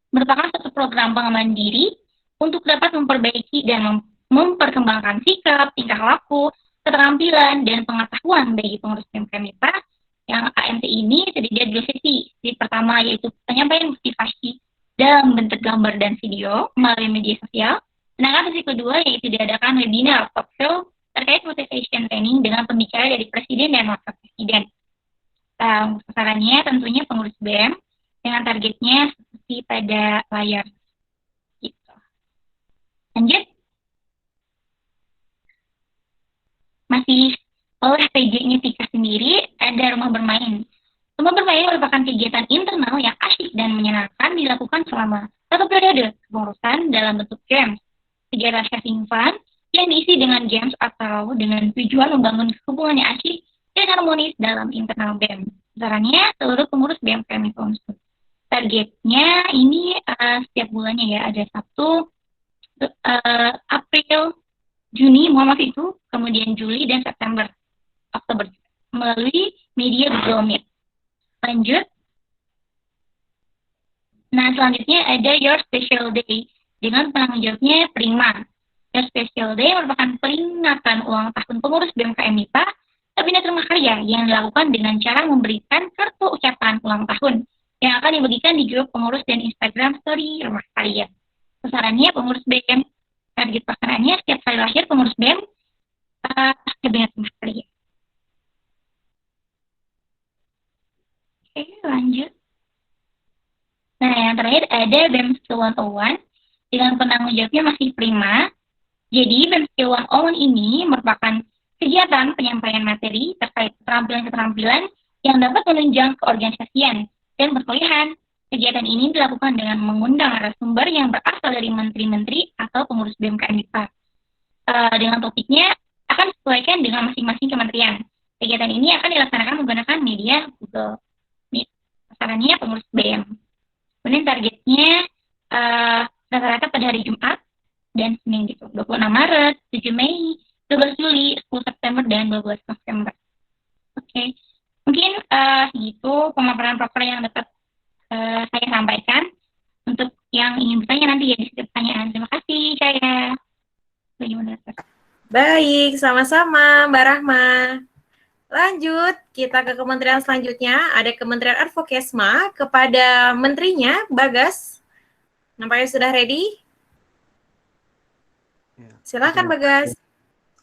merupakan suatu program pengembangan diri untuk dapat memperbaiki dan memperkembangkan sikap, tingkah laku, keterampilan, dan pengetahuan bagi pengurus BMK MIPA. Yang AMT ini terdiri dari 2 sesi. Sesi pertama yaitu penyampaian motivasi dalam bentuk gambar dan video melalui media sosial. Sedangkan sesi kedua yaitu diadakan webinar talk show terkait motivation training dengan pembicara dari Presiden dan Wakil Presiden. Sasarannya tentunya pengurus BEM dengan targetnya seperti pada layar. Gitu. Lanjut. Masih oleh PJ-nya Tika sendiri, ada rumah bermain. Rumah bermain merupakan kegiatan internal yang asyik dan menyenangkan dilakukan selama 1 periode kepengurusan dalam bentuk games. Kegiatan having fun yang diisi dengan games atau dengan tujuan membangun hubungan yang asyik dan harmonis dalam internal BEM. Sasarannya seluruh pengurus BEM MIPA Unsur. Targetnya ini setiap bulannya ya, ada Sabtu, April, Juni, kemudian Juli dan September, Oktober melalui media Google Meet. Lanjut. Nah, selanjutnya ada Your Special Day dengan penanggung jawabnya Prima. Your Special Day merupakan peringatan ulang tahun pengurus BMK MIPA Kabinet Rumah Karya yang dilakukan dengan cara memberikan kartu ucapan ulang tahun yang akan dibagikan di grup pengurus dan Instagram Story Rumah Karya. Sasarannya pengurus BEM, target pasangannya setiap hari lahir pengurus BEM Kabinet Rumah Karya. Oke, lanjut. Nah, yang terakhir ada BEM Skill 101 dengan penanggung jawabnya masih Prima. Jadi, BEM Skill 101 ini merupakan kegiatan penyampaian materi terkait keterampilan-keterampilan yang dapat menunjang keorganisasian dan perkuliahan. Kegiatan ini dilakukan dengan mengundang narasumber yang berasal dari menteri-menteri atau pengurus BMK MIPA. Dengan topiknya akan disesuaikan dengan masing-masing kementerian. Kegiatan ini akan dilaksanakan menggunakan media Google Meet. Sasarannya pengurus BEM. Kemudian targetnya rata-rata pada hari Jumat dan Senin gitu. 26 Maret, 7 Mei, 12 Juli, 10 September, dan 12 November. Oke. Mungkin segitu pemaparan proper yang dapat saya sampaikan. Untuk yang ingin bertanya nanti ya di setiap pertanyaan. Terima kasih, saya. Bagaimana? Baik, sama-sama Mbak Rahma. Lanjut, kita ke kementerian selanjutnya. Ada Kementerian Advokesma kepada menterinya, Bagas. Nampaknya sudah ready? Ya. Silakan, Bagas.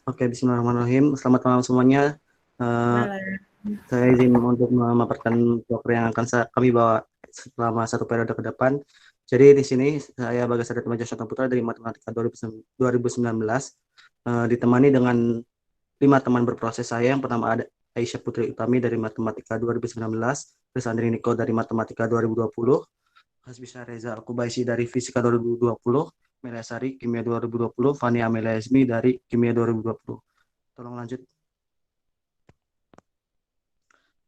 Oke, bismillahirrahmanirrahim. Selamat malam semuanya. Saya izin untuk memaparkan proker yang akan kami bawa selama 1 periode ke depan. Jadi di sini saya Bagas Adit Majaswata Putra dari Matematika 2019, ditemani dengan 5 teman berproses saya. Yang pertama ada Aisyah Putri Utami dari Matematika 2019, Risandri Niko dari Matematika 2020, Hasbisha Reza Al-Kubaisi dari Fisika 2020, Melia Sari, Kimia 2020, Fani Amelia Esmi dari Kimia 2020. Tolong lanjut.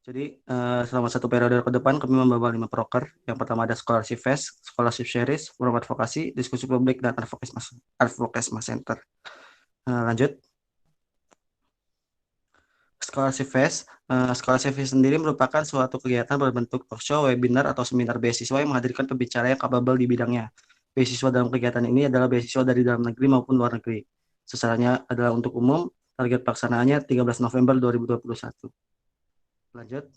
Jadi selama 1 periode ke depan kami membawa 5 proker. Yang pertama ada Scholarship Fest, Scholarship Series, Forum Advokasi, Diskusi Publik, dan Advokesma Center. Lanjut. Scholarship Fest. Scholarship Fest sendiri merupakan suatu kegiatan berbentuk talk show, webinar, atau seminar beasiswa yang menghadirkan pembicara yang capable di bidangnya. Beasiswa dalam kegiatan ini adalah beasiswa dari dalam negeri maupun luar negeri. Sasarannya adalah untuk umum, target pelaksanaannya 13 November 2021. Lanjut.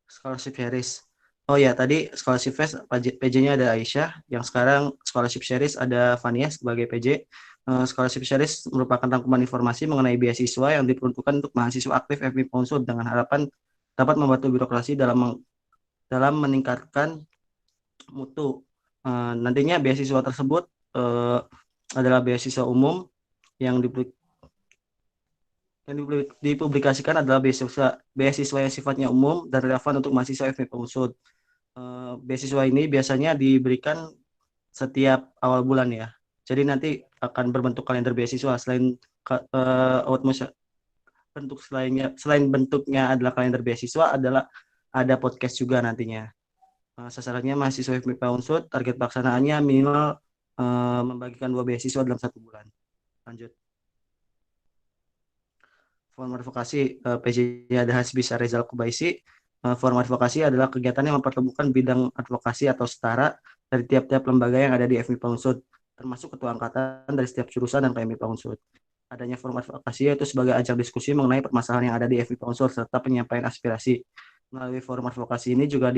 Scholarship Series. Oh ya, tadi Scholarship Fest PJ-nya ada Aisyah, yang sekarang Scholarship Series ada Fania sebagai PJ. Scholarship Series merupakan rangkuman informasi mengenai beasiswa yang diperuntukkan untuk mahasiswa aktif FMIPA Unsur dengan harapan dapat membantu birokrasi dalam meningkatkan mutu. Nantinya beasiswa tersebut adalah beasiswa umum yang dipublikasikan adalah beasiswa yang sifatnya umum dan relevan untuk mahasiswa FMIPA Unsur. Beasiswa ini biasanya diberikan setiap awal bulan ya. Jadi nanti akan berbentuk kalender beasiswa. Selain bentuknya adalah kalender beasiswa, adalah ada podcast juga nantinya. Sasarannya mahasiswa FMIPA Unsur, target pelaksanaannya minimal membagikan 2 beasiswa dalam 1 bulan. Lanjut. Forum advokasi PJ-nya ada Hasbisa Rezal Kubaisi. Forum advokasi adalah kegiatan yang mempertemukan bidang advokasi atau setara dari tiap-tiap lembaga yang ada di FMIPA Unsud, termasuk ketua angkatan dari setiap jurusan dan KMIPA Unsud. Adanya forum advokasi yaitu sebagai ajang diskusi mengenai permasalahan yang ada di FMIPA Unsud serta penyampaian aspirasi. Melalui forum advokasi ini juga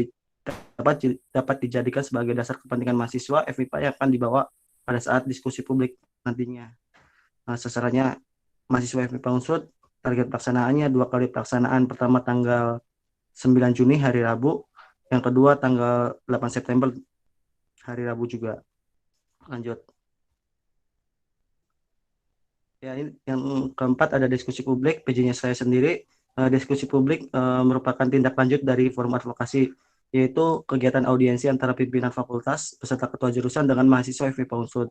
dapat dijadikan sebagai dasar kepentingan mahasiswa FMIPA yang akan dibawa pada saat diskusi publik nantinya. Sasarannya mahasiswa FMIPA Unsud, target pelaksanaannya 2 kali pelaksanaan, pertama tanggal 9 Juni hari Rabu, yang kedua tanggal 8 September hari Rabu juga. Lanjut. Ya, ini yang keempat ada diskusi publik, PJ-nya saya sendiri. Diskusi publik merupakan tindak lanjut dari forum advokasi, yaitu kegiatan audiensi antara pimpinan fakultas beserta ketua jurusan dengan mahasiswa FMIPA Unsud.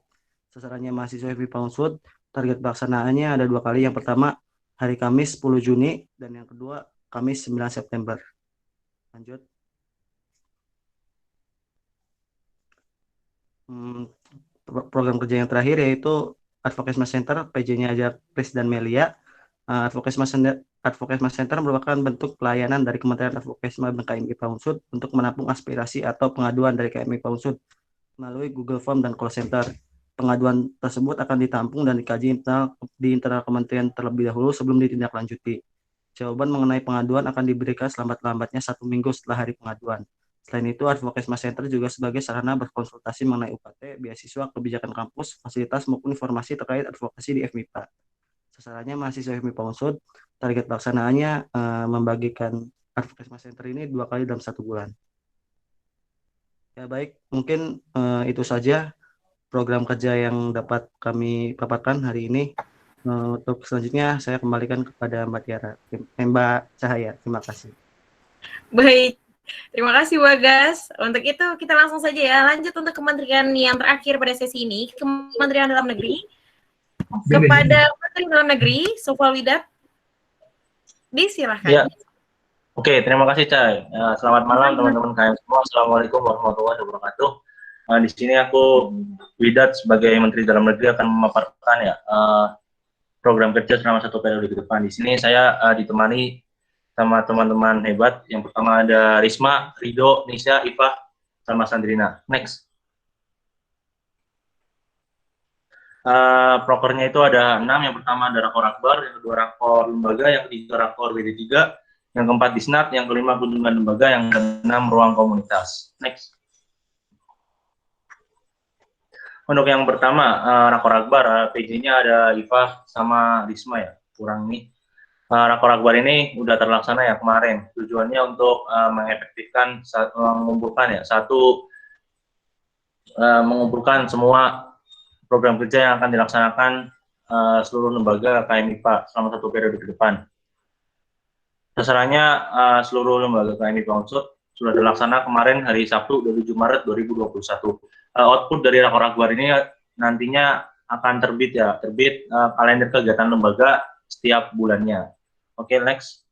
Sasarannya mahasiswa FMIPA Unsud, target pelaksanaannya ada 2 kali. Yang pertama hari Kamis 10 Juni dan yang kedua Kamis 9 September. Lanjut. Program kerja yang terakhir yaitu Advokesma Center, PJ-nya aja Pris dan Melia. Advokesma Center merupakan bentuk pelayanan dari Kementerian Advokesma KMIPA Unsud untuk menampung aspirasi atau pengaduan dari KMIPA Unsud melalui Google Form dan call center. Pengaduan tersebut akan ditampung dan dikaji di internal kementerian terlebih dahulu sebelum ditindaklanjuti. Jawaban mengenai pengaduan akan diberikan selambat-lambatnya 1 minggu setelah hari pengaduan. Selain itu, Advokesma Center juga sebagai sarana berkonsultasi mengenai UKT, beasiswa, kebijakan kampus, fasilitas maupun informasi terkait advokasi di FMIPA. Sasarannya mahasiswa FMIPA Unsud, target pelaksanaannya membagikan Advokesma Center ini 2 kali dalam 1 bulan. Ya baik, mungkin itu saja program kerja yang dapat kami paparkan hari ini. Untuk selanjutnya saya kembalikan kepada Mbak Tiara, Mbak Cahaya. Terima kasih. Baik, terima kasih Bagas. Untuk itu kita langsung saja ya lanjut untuk kementerian yang terakhir pada sesi ini, Kementerian Dalam Negeri. Kepada Menteri Dalam Negeri, Sofal Widad, disilahkan. Ya. Oke, terima kasih Cai. Selamat malam teman-teman KM semua. Assalamualaikum warahmatullahi wabarakatuh. Di sini aku Widad sebagai Menteri Dalam Negeri akan memaparkan ya program kerja selama 1 periode ke depan. Di sini saya ditemani sama teman-teman hebat. Yang pertama ada Risma, Rido, Nisha, Iva, sama Sandrina. Next. Prokernya itu ada 6. Yang pertama ada Rakor Akbar, yang kedua Rakor Lembaga, yang ketiga Rakor BD3, yang keempat Disnat, yang kelima Kunjungan Lembaga, yang keenam Ruang Komunitas. Next. Untuk yang pertama, Rakor Akbar, PJ-nya ada Iva sama Risma ya, kurang nih. Rakor Akbar ini udah terlaksana ya kemarin. Tujuannya untuk mengefektifkan, mengumpulkan semua program kerja yang akan dilaksanakan seluruh lembaga KMIPA selama 1 periode ke depan. Sasarannya seluruh lembaga KMIPA Unsud sudah terlaksana kemarin hari Sabtu 27 Maret 2021. Output dari Rakor Akbar ini nantinya akan terbit kalender kegiatan lembaga setiap bulannya. Oke, next.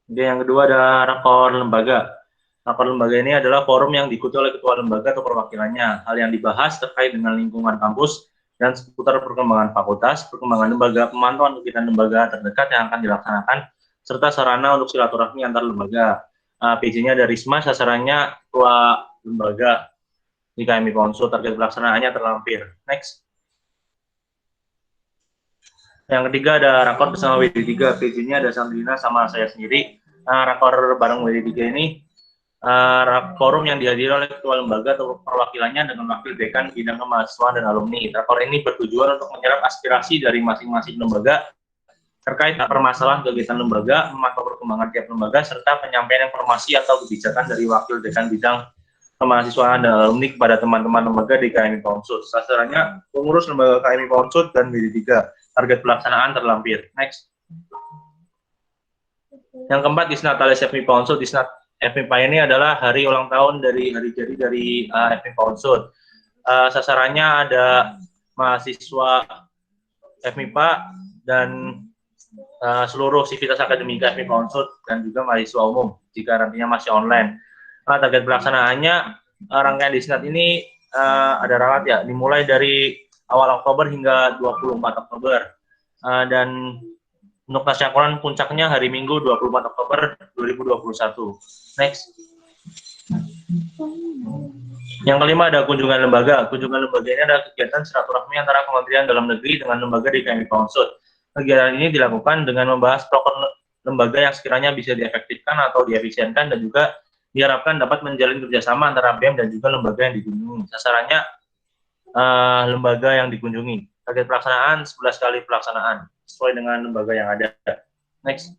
Oke, yang kedua ada Rakor Lembaga. Rakor Lembaga ini adalah forum yang diikuti oleh ketua lembaga atau perwakilannya. Hal yang dibahas terkait dengan lingkungan kampus dan seputar perkembangan fakultas, perkembangan lembaga, pemantauan kegiatan lembaga terdekat yang akan dilaksanakan, serta sarana untuk silaturahmi antar lembaga. PJ-nya ada Risma, sasarannya ketua lembaga di KMIPA Unsud, target pelaksanaannya terlampir. Next. Yang ketiga ada Rakor bersama WD3, PJ-nya ada Sandrina sama saya sendiri. Rakor bareng WD3 ini forum yang dihadiri oleh ketua lembaga atau perwakilannya dengan wakil dekan bidang kemahasiswaan dan alumni. Rakor ini bertujuan untuk menyerap aspirasi dari masing-masing lembaga terkait permasalahan kegiatan lembaga, memantau perkembangan tiap lembaga, serta penyampaian informasi atau kebijakan dari wakil dekan bidang kemahasiswaan dan alumni kepada teman-teman lembaga di KMIPA Unsud. Sasarannya pengurus lembaga KMIPA Unsud dan BD3. Target pelaksanaan terlampir. Next. Yang keempat, Disnat alias FMIPA Unsud. Disnat FMIPA ini adalah hari ulang tahun dari hari jadi dari FMIPA Unsud. Sasarannya ada mahasiswa FMIPA dan seluruh sivitas akademika FMIPA Unsud dan juga mahasiswa umum jika nantinya masih online. Target pelaksanaannya rangkaian Disnat ini ada ralat ya, dimulai dari awal Oktober hingga 24 Oktober. Dan untuk tasyakuran puncaknya hari Minggu 24 Oktober 2021. Next. Yang kelima ada kunjungan lembaga. Kunjungan lembaga ini adalah kegiatan silaturahmi antara Kementerian Dalam Negeri dengan lembaga di KMI Unsut. Kegiatan ini dilakukan dengan membahas proker lembaga yang sekiranya bisa diefektifkan atau diefisienkan dan juga diharapkan dapat menjalin kerjasama antara BEM dan juga lembaga yang dikunjungi. Sasarannya lembaga yang dikunjungi. Target pelaksanaan 11 kali pelaksanaan sesuai dengan lembaga yang ada. Next.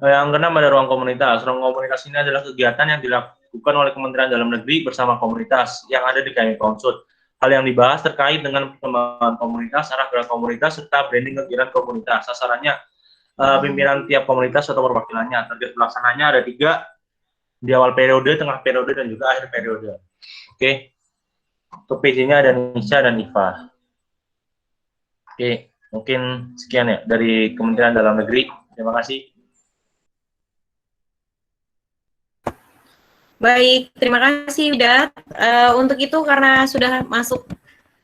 Yang keenam ada ruang komunitas. Ruang komunitas ini adalah kegiatan yang dilakukan oleh Kementerian Dalam Negeri bersama komunitas yang ada di KMI Unsut. Hal yang dibahas terkait dengan perkembangan komunitas, arah gerak komunitas, serta branding kegiatan komunitas. Sasarannya pimpinan tiap komunitas atau perwakilannya. Target pelaksananya ada 3, di awal periode, tengah periode, dan juga akhir periode. Oke. Untuk PJ-nya ada Nisa dan Iva. Oke, mungkin sekian ya dari Kementerian Dalam Negeri. Terima kasih. Baik, terima kasih Udat. Untuk itu karena sudah masuk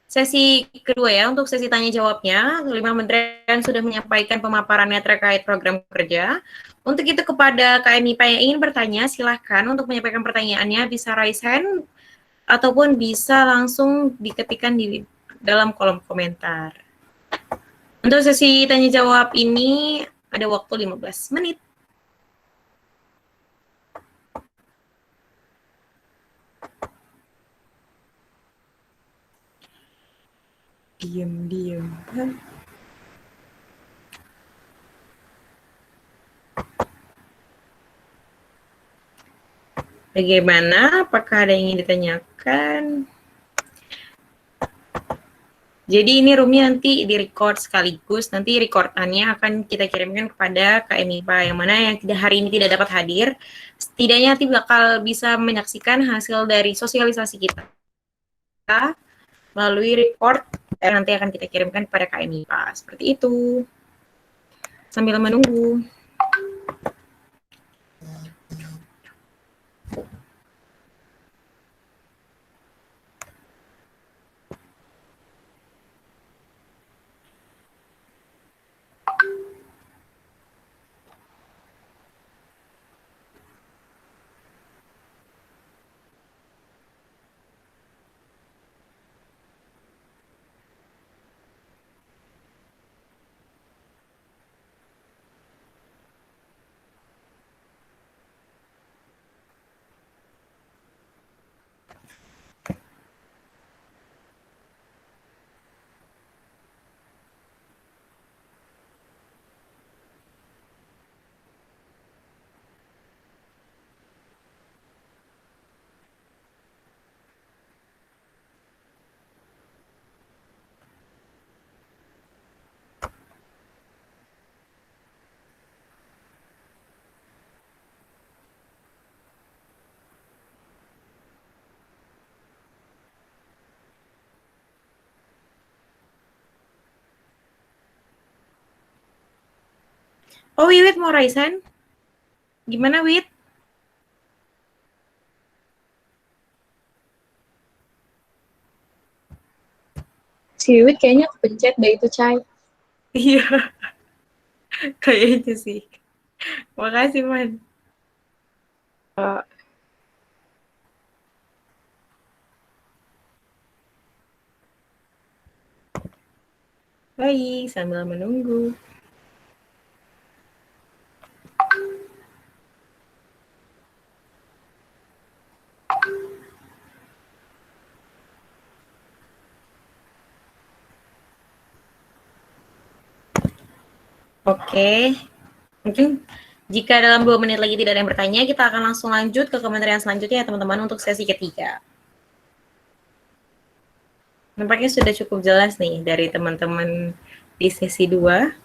sesi kedua ya, untuk sesi tanya jawabnya, 5 kementerian sudah menyampaikan pemaparannya terkait program kerja. Untuk itu kepada KMIPA yang ingin bertanya, silahkan untuk menyampaikan pertanyaannya bisa raise hand ataupun bisa langsung diketikkan di dalam kolom komentar. Untuk sesi tanya jawab ini ada waktu 15 menit. Diam. Bagaimana? Apakah ada yang ingin ditanyakan? Jadi ini roomnya nanti di-record sekaligus, nanti recordannya akan kita kirimkan kepada KMIPA, yang mana yang hari ini tidak dapat hadir, setidaknya nanti bakal bisa menyaksikan hasil dari sosialisasi kita melalui record yang nanti akan kita kirimkan kepada KMIPA. Seperti itu. Sambil menunggu. Oh, Wiwit mau raisan? Gimana, Wit? Si Wiwit kayaknya kepencet deh itu, Cai. Iya, kayaknya sih. Makasih, Man. Baik, sambil menunggu. Oke, mungkin jika dalam 2 menit lagi tidak ada yang bertanya, kita akan langsung lanjut ke kementerian selanjutnya ya teman-teman untuk sesi ketiga. Nampaknya sudah cukup jelas nih dari teman-teman di sesi 2.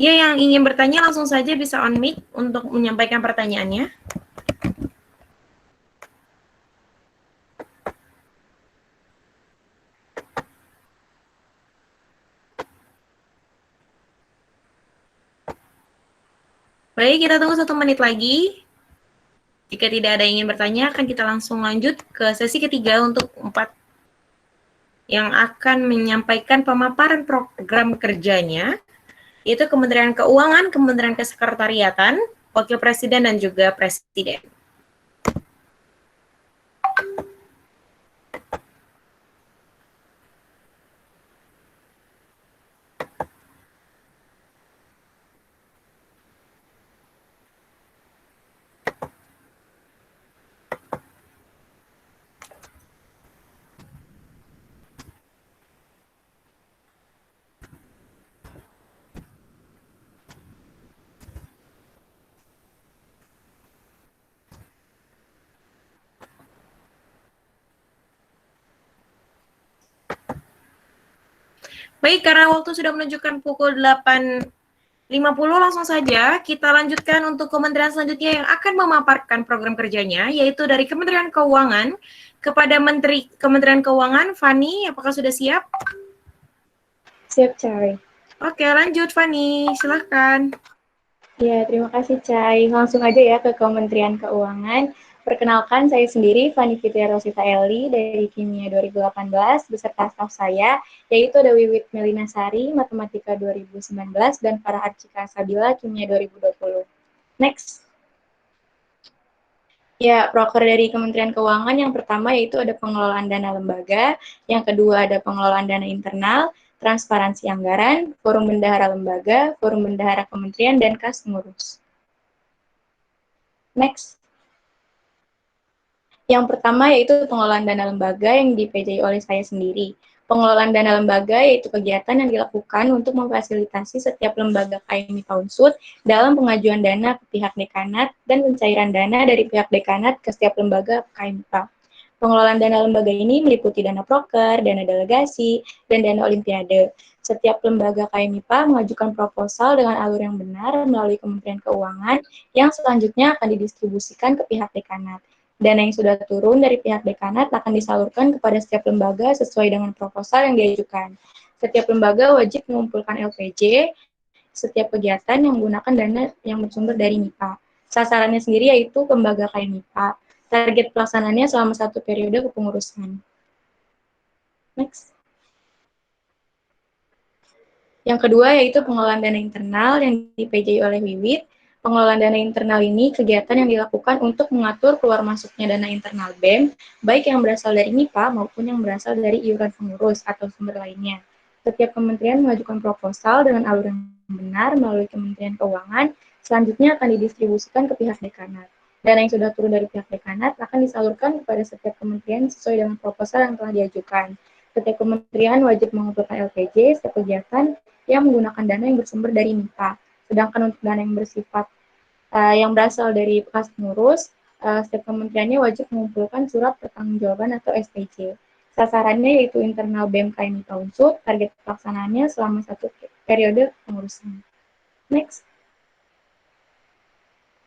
Ya, yang ingin bertanya langsung saja bisa on mic untuk menyampaikan pertanyaannya. Baik, kita tunggu 1 menit lagi. Jika tidak ada yang ingin bertanya, akan kita langsung lanjut ke sesi ketiga untuk 4 yang akan menyampaikan pemaparan program kerjanya, yaitu Kementerian Keuangan, Kementerian Kesekretariatan, Wakil Presiden, dan juga Presiden. Baik, karena waktu sudah menunjukkan pukul 8.50, langsung saja kita lanjutkan untuk kementerian selanjutnya yang akan memaparkan program kerjanya, yaitu dari Kementerian Keuangan kepada Menteri Kementerian Keuangan, Fani, apakah sudah siap? Siap, Cai. Oke, lanjut Fani, silahkan. Ya, terima kasih, Cai. Langsung aja ya ke Kementerian Keuangan. Perkenalkan, saya sendiri, Fani Fitria Rosita Eli, dari Kimia 2018, beserta staf saya, yaitu ada Wiwit Melina Sari, Matematika 2019, dan Farah Arcika Sabila, Kimia 2020. Next. Ya, proker dari Kementerian Keuangan yang pertama yaitu ada pengelolaan dana lembaga, yang kedua ada pengelolaan dana internal, transparansi anggaran, forum bendahara lembaga, forum bendahara kementerian, dan kas pengurus. Next. Yang pertama yaitu pengelolaan dana lembaga yang di-PJ oleh saya sendiri. Pengelolaan dana lembaga yaitu kegiatan yang dilakukan untuk memfasilitasi setiap lembaga KMI Paunsut dalam pengajuan dana ke pihak dekanat dan pencairan dana dari pihak dekanat ke setiap lembaga KMIPA. Pengelolaan dana lembaga ini meliputi dana proker, dana delegasi, dan dana olimpiade. Setiap lembaga KMIPA mengajukan proposal dengan alur yang benar melalui Kementerian Keuangan yang selanjutnya akan didistribusikan ke pihak dekanat. Dana yang sudah turun dari pihak dekanat akan disalurkan kepada setiap lembaga sesuai dengan proposal yang diajukan. Setiap lembaga wajib mengumpulkan LPJ setiap kegiatan yang menggunakan dana yang bersumber dari MIPA. Sasarannya sendiri yaitu lembaga kayak MIPA. Target pelaksanaannya selama 1 periode kepengurusan. Next. Yang kedua yaitu pengelolaan dana internal yang di-PJ oleh Wiwit. Pengelolaan dana internal ini kegiatan yang dilakukan untuk mengatur keluar masuknya dana internal BEM, baik yang berasal dari MIPA maupun yang berasal dari iuran pengurus atau sumber lainnya. Setiap kementerian mengajukan proposal dengan alur yang benar melalui Kementerian Keuangan, selanjutnya akan didistribusikan ke pihak dekanat. Dana yang sudah turun dari pihak dekanat akan disalurkan kepada setiap kementerian sesuai dengan proposal yang telah diajukan. Setiap kementerian wajib mengumpulkan LPJ setiap kegiatan yang menggunakan dana yang bersumber dari MIPA. Sedangkan untuk dana yang bersifat yang berasal dari kas pengurus, setiap kementeriannya wajib mengumpulkan surat pertanggungjawaban atau SPC. Sasarannya yaitu internal BEM KMI Paunsut, target pelaksanaannya selama 1 periode pengurusan. Next.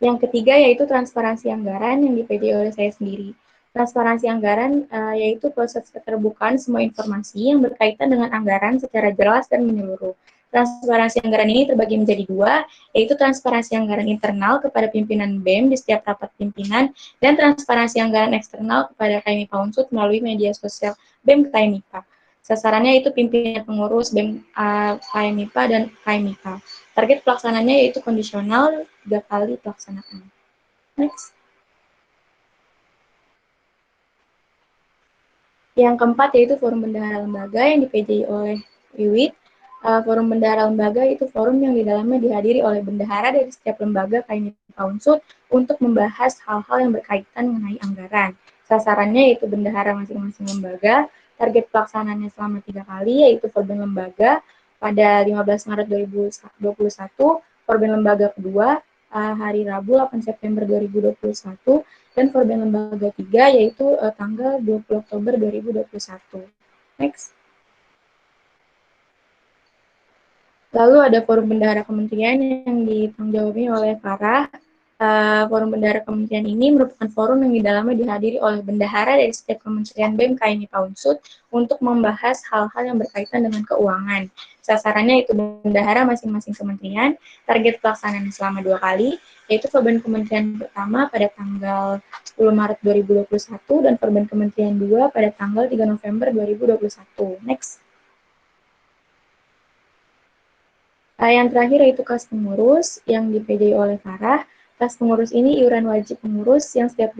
Yang ketiga yaitu transparansi anggaran yang di-PJ oleh saya sendiri. Transparansi anggaran yaitu proses keterbukaan semua informasi yang berkaitan dengan anggaran secara jelas dan menyeluruh. Transparansi anggaran ini terbagi menjadi 2, yaitu transparansi anggaran internal kepada pimpinan BEM di setiap rapat pimpinan, dan transparansi anggaran eksternal kepada KMI Paunsut melalui media sosial BEM KMIPA. Sasarannya itu pimpinan pengurus BEM KMIPA dan KMIPA. Target pelaksanaannya yaitu kondisional 3 kali pelaksanaan. Next. Yang keempat yaitu forum bendahara lembaga yang di-PJ oleh Wiwit. Forum bendahara lembaga itu forum yang di dalamnya dihadiri oleh bendahara dari setiap lembaga KMI Paunsut untuk membahas hal-hal yang berkaitan mengenai anggaran. Sasarannya yaitu bendahara masing-masing lembaga. Target pelaksanaannya selama 3 kali yaitu forum lembaga pada 15 Maret 2021, forum lembaga kedua hari Rabu 8 September 2021, dan forum lembaga 3 yaitu tanggal 20 Oktober 2021. Next. Lalu ada forum bendahara kementerian yang ditanggung jawabnya oleh Farah. Forum bendahara kementerian ini merupakan forum yang di dalamnya dihadiri oleh bendahara dari setiap kementerian BEM, KMIPA, Unsut untuk membahas hal-hal yang berkaitan dengan keuangan. Sasarannya itu bendahara masing-masing kementerian, target pelaksanaan selama 2 kali, yaitu Forban Kementerian pertama pada tanggal 10 Maret 2021 dan Forban Kementerian 2 pada tanggal 3 November 2021. Next. Yang terakhir yaitu kas pengurus yang di-PJ oleh Farah. Kas pengurus ini iuran wajib pengurus yang setiap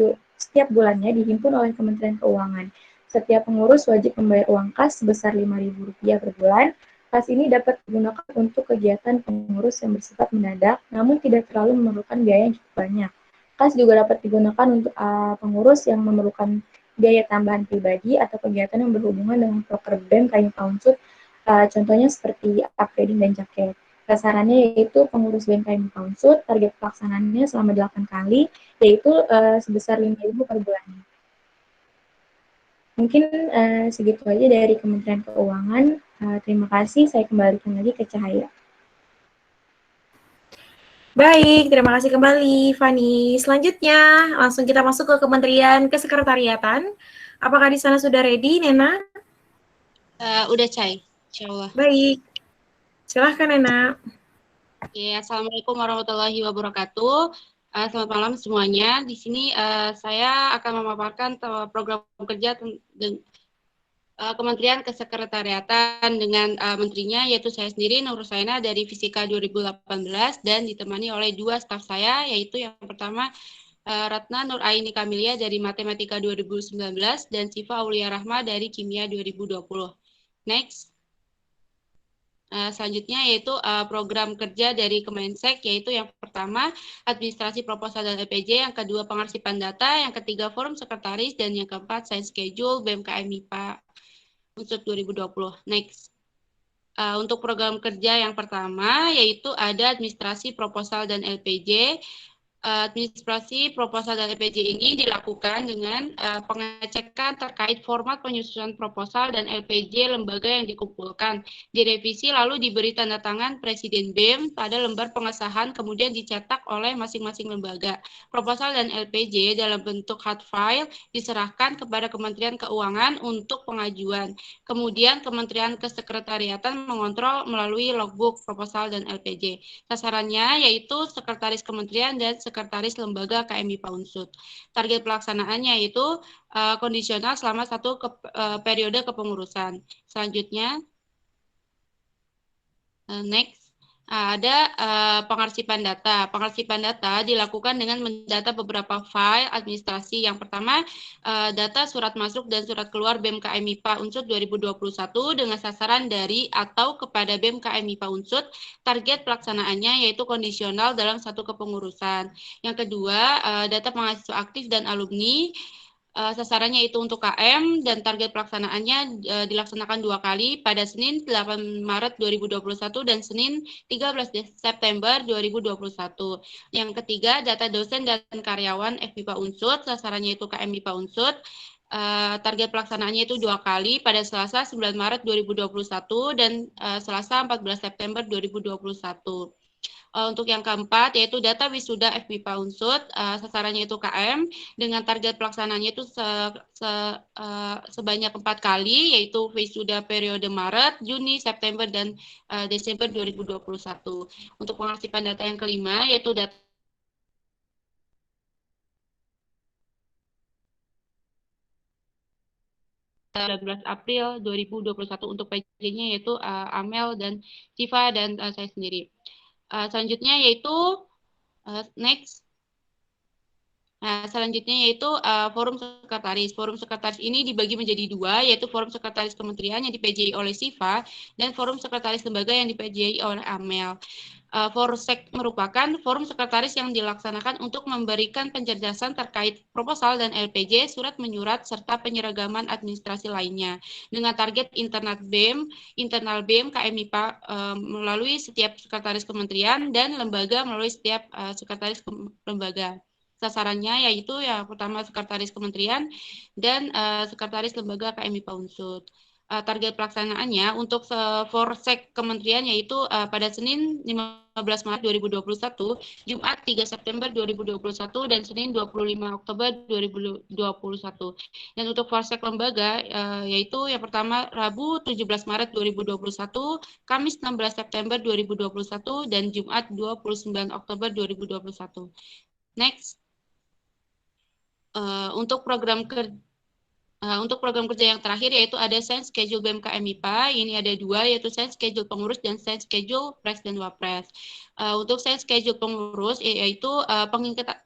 bulannya dihimpun oleh Kementerian Keuangan. Setiap pengurus wajib membayar uang kas sebesar Rp5.000 per bulan. Kas ini dapat digunakan untuk kegiatan pengurus yang bersifat mendadak, namun tidak terlalu memerlukan biaya yang cukup banyak. Kas juga dapat digunakan untuk pengurus yang memerlukan biaya tambahan pribadi atau kegiatan yang berhubungan dengan proker BEM, KMIPA, Unsut, contohnya seperti upgrading dan jaket. Sasarannya yaitu pengurus BEM, KMIPA, Unsut, target pelaksanaannya selama 8 kali, yaitu sebesar Rp5.000 per bulan. Mungkin segitu aja dari Kementerian Keuangan. Terima kasih, saya kembalikan lagi ke Cahaya. Baik, terima kasih kembali, Fani. Selanjutnya, langsung kita masuk ke Kementerian Kesekretariatan. Apakah di sana sudah ready, Nena? Udah, Cai. Insyaallah. Baik. Silahkan, Nena. Oke, Assalamualaikum warahmatullahi wabarakatuh. Selamat malam semuanya. Di sini saya akan memaparkan program kerja Kementerian Kesekretariatan dengan menterinya, yaitu saya sendiri, Nur Husaina dari Fisika 2018, dan ditemani oleh 2 staf saya, yaitu yang pertama Ratna Nur Aini Kamilia dari Matematika 2019, dan Siva Aulia Rahma dari Kimia 2020. Next. Selanjutnya yaitu program kerja dari Kemensek, yaitu yang pertama administrasi proposal dan LPJ, yang kedua pengarsipan data, yang ketiga forum sekretaris, dan yang keempat science schedule BMKM MIPA Unsut 2020. Next. Untuk program kerja yang pertama yaitu ada administrasi proposal dan LPJ. Administrasi proposal dan LPJ ini dilakukan dengan pengecekan terkait format penyusunan proposal dan LPJ lembaga yang dikumpulkan, direvisi lalu diberi tanda tangan Presiden BEM pada lembar pengesahan, kemudian dicetak oleh masing-masing lembaga. Proposal dan LPJ dalam bentuk hard file diserahkan kepada Kementerian Keuangan untuk pengajuan. Kemudian Kementerian Kesekretariatan mengontrol melalui logbook proposal dan LPJ. Sasarannya yaitu Sekretaris Kementerian dan Sekretaris Lembaga KMIPA Unsut. Target pelaksanaannya yaitu kondisional selama 1 periode kepengurusan. Selanjutnya, next. Ada pengarsipan data. Pengarsipan data dilakukan dengan mendata beberapa file administrasi. Yang pertama, data surat masuk dan surat keluar BEM KMIPA Unsut 2021 dengan sasaran dari atau kepada BEM KMIPA Unsut. Target pelaksanaannya yaitu kondisional dalam 1 kepengurusan. Yang kedua, data mahasiswa aktif dan alumni. Sasarannya itu untuk KM dan target pelaksanaannya dilaksanakan 2 kali pada Senin 8 Maret 2021 dan Senin 13 September 2021. Yang ketiga, data dosen dan karyawan FMIPA Unsut, sasarannya itu KM MIPA Unsut. Target pelaksanaannya itu 2 kali pada Selasa 9 Maret 2021 dan Selasa 14 September 2021. Untuk yang keempat yaitu data wisuda FMIPA Unsut, sasarannya itu KM dengan target pelaksanaannya itu sebanyak 4 kali, yaitu wisuda periode Maret, Juni, September, dan Desember 2021. Untuk pengarsipan data yang kelima yaitu data 19 April 2021 untuk PJ-nya yaitu Amel dan Siva dan saya sendiri. Selanjutnya yaitu next. Selanjutnya yaitu forum sekretaris. Forum sekretaris ini dibagi menjadi 2, yaitu forum sekretaris kementerian yang di-PJ oleh Siva dan forum sekretaris lembaga yang di-PJ oleh Amel. Forsek merupakan forum sekretaris yang dilaksanakan untuk memberikan penjelasan terkait proposal dan LPJ, surat menyurat, serta penyeragaman administrasi lainnya. Dengan target internal BEM, KMIPA melalui setiap sekretaris kementerian dan lembaga melalui setiap sekretaris lembaga. Sasarannya yaitu yang pertama sekretaris kementerian dan sekretaris lembaga KMIPA Unsut. target pelaksanaannya untuk Forsek kementerian yaitu pada Senin 15 Maret 2021, Jumat 3 September 2021, dan Senin 25 Oktober 2021. Dan untuk Forsek lembaga yaitu yang pertama Rabu 17 Maret 2021, Kamis 16 September 2021, dan Jumat 29 Oktober 2021. Next. Untuk program kerja yang terakhir yaitu ada Science Schedule BMKM MIPA. Ini ada dua, yaitu Science Schedule pengurus dan Science Schedule Pres dan Wapres. Untuk Science Schedule pengurus yaitu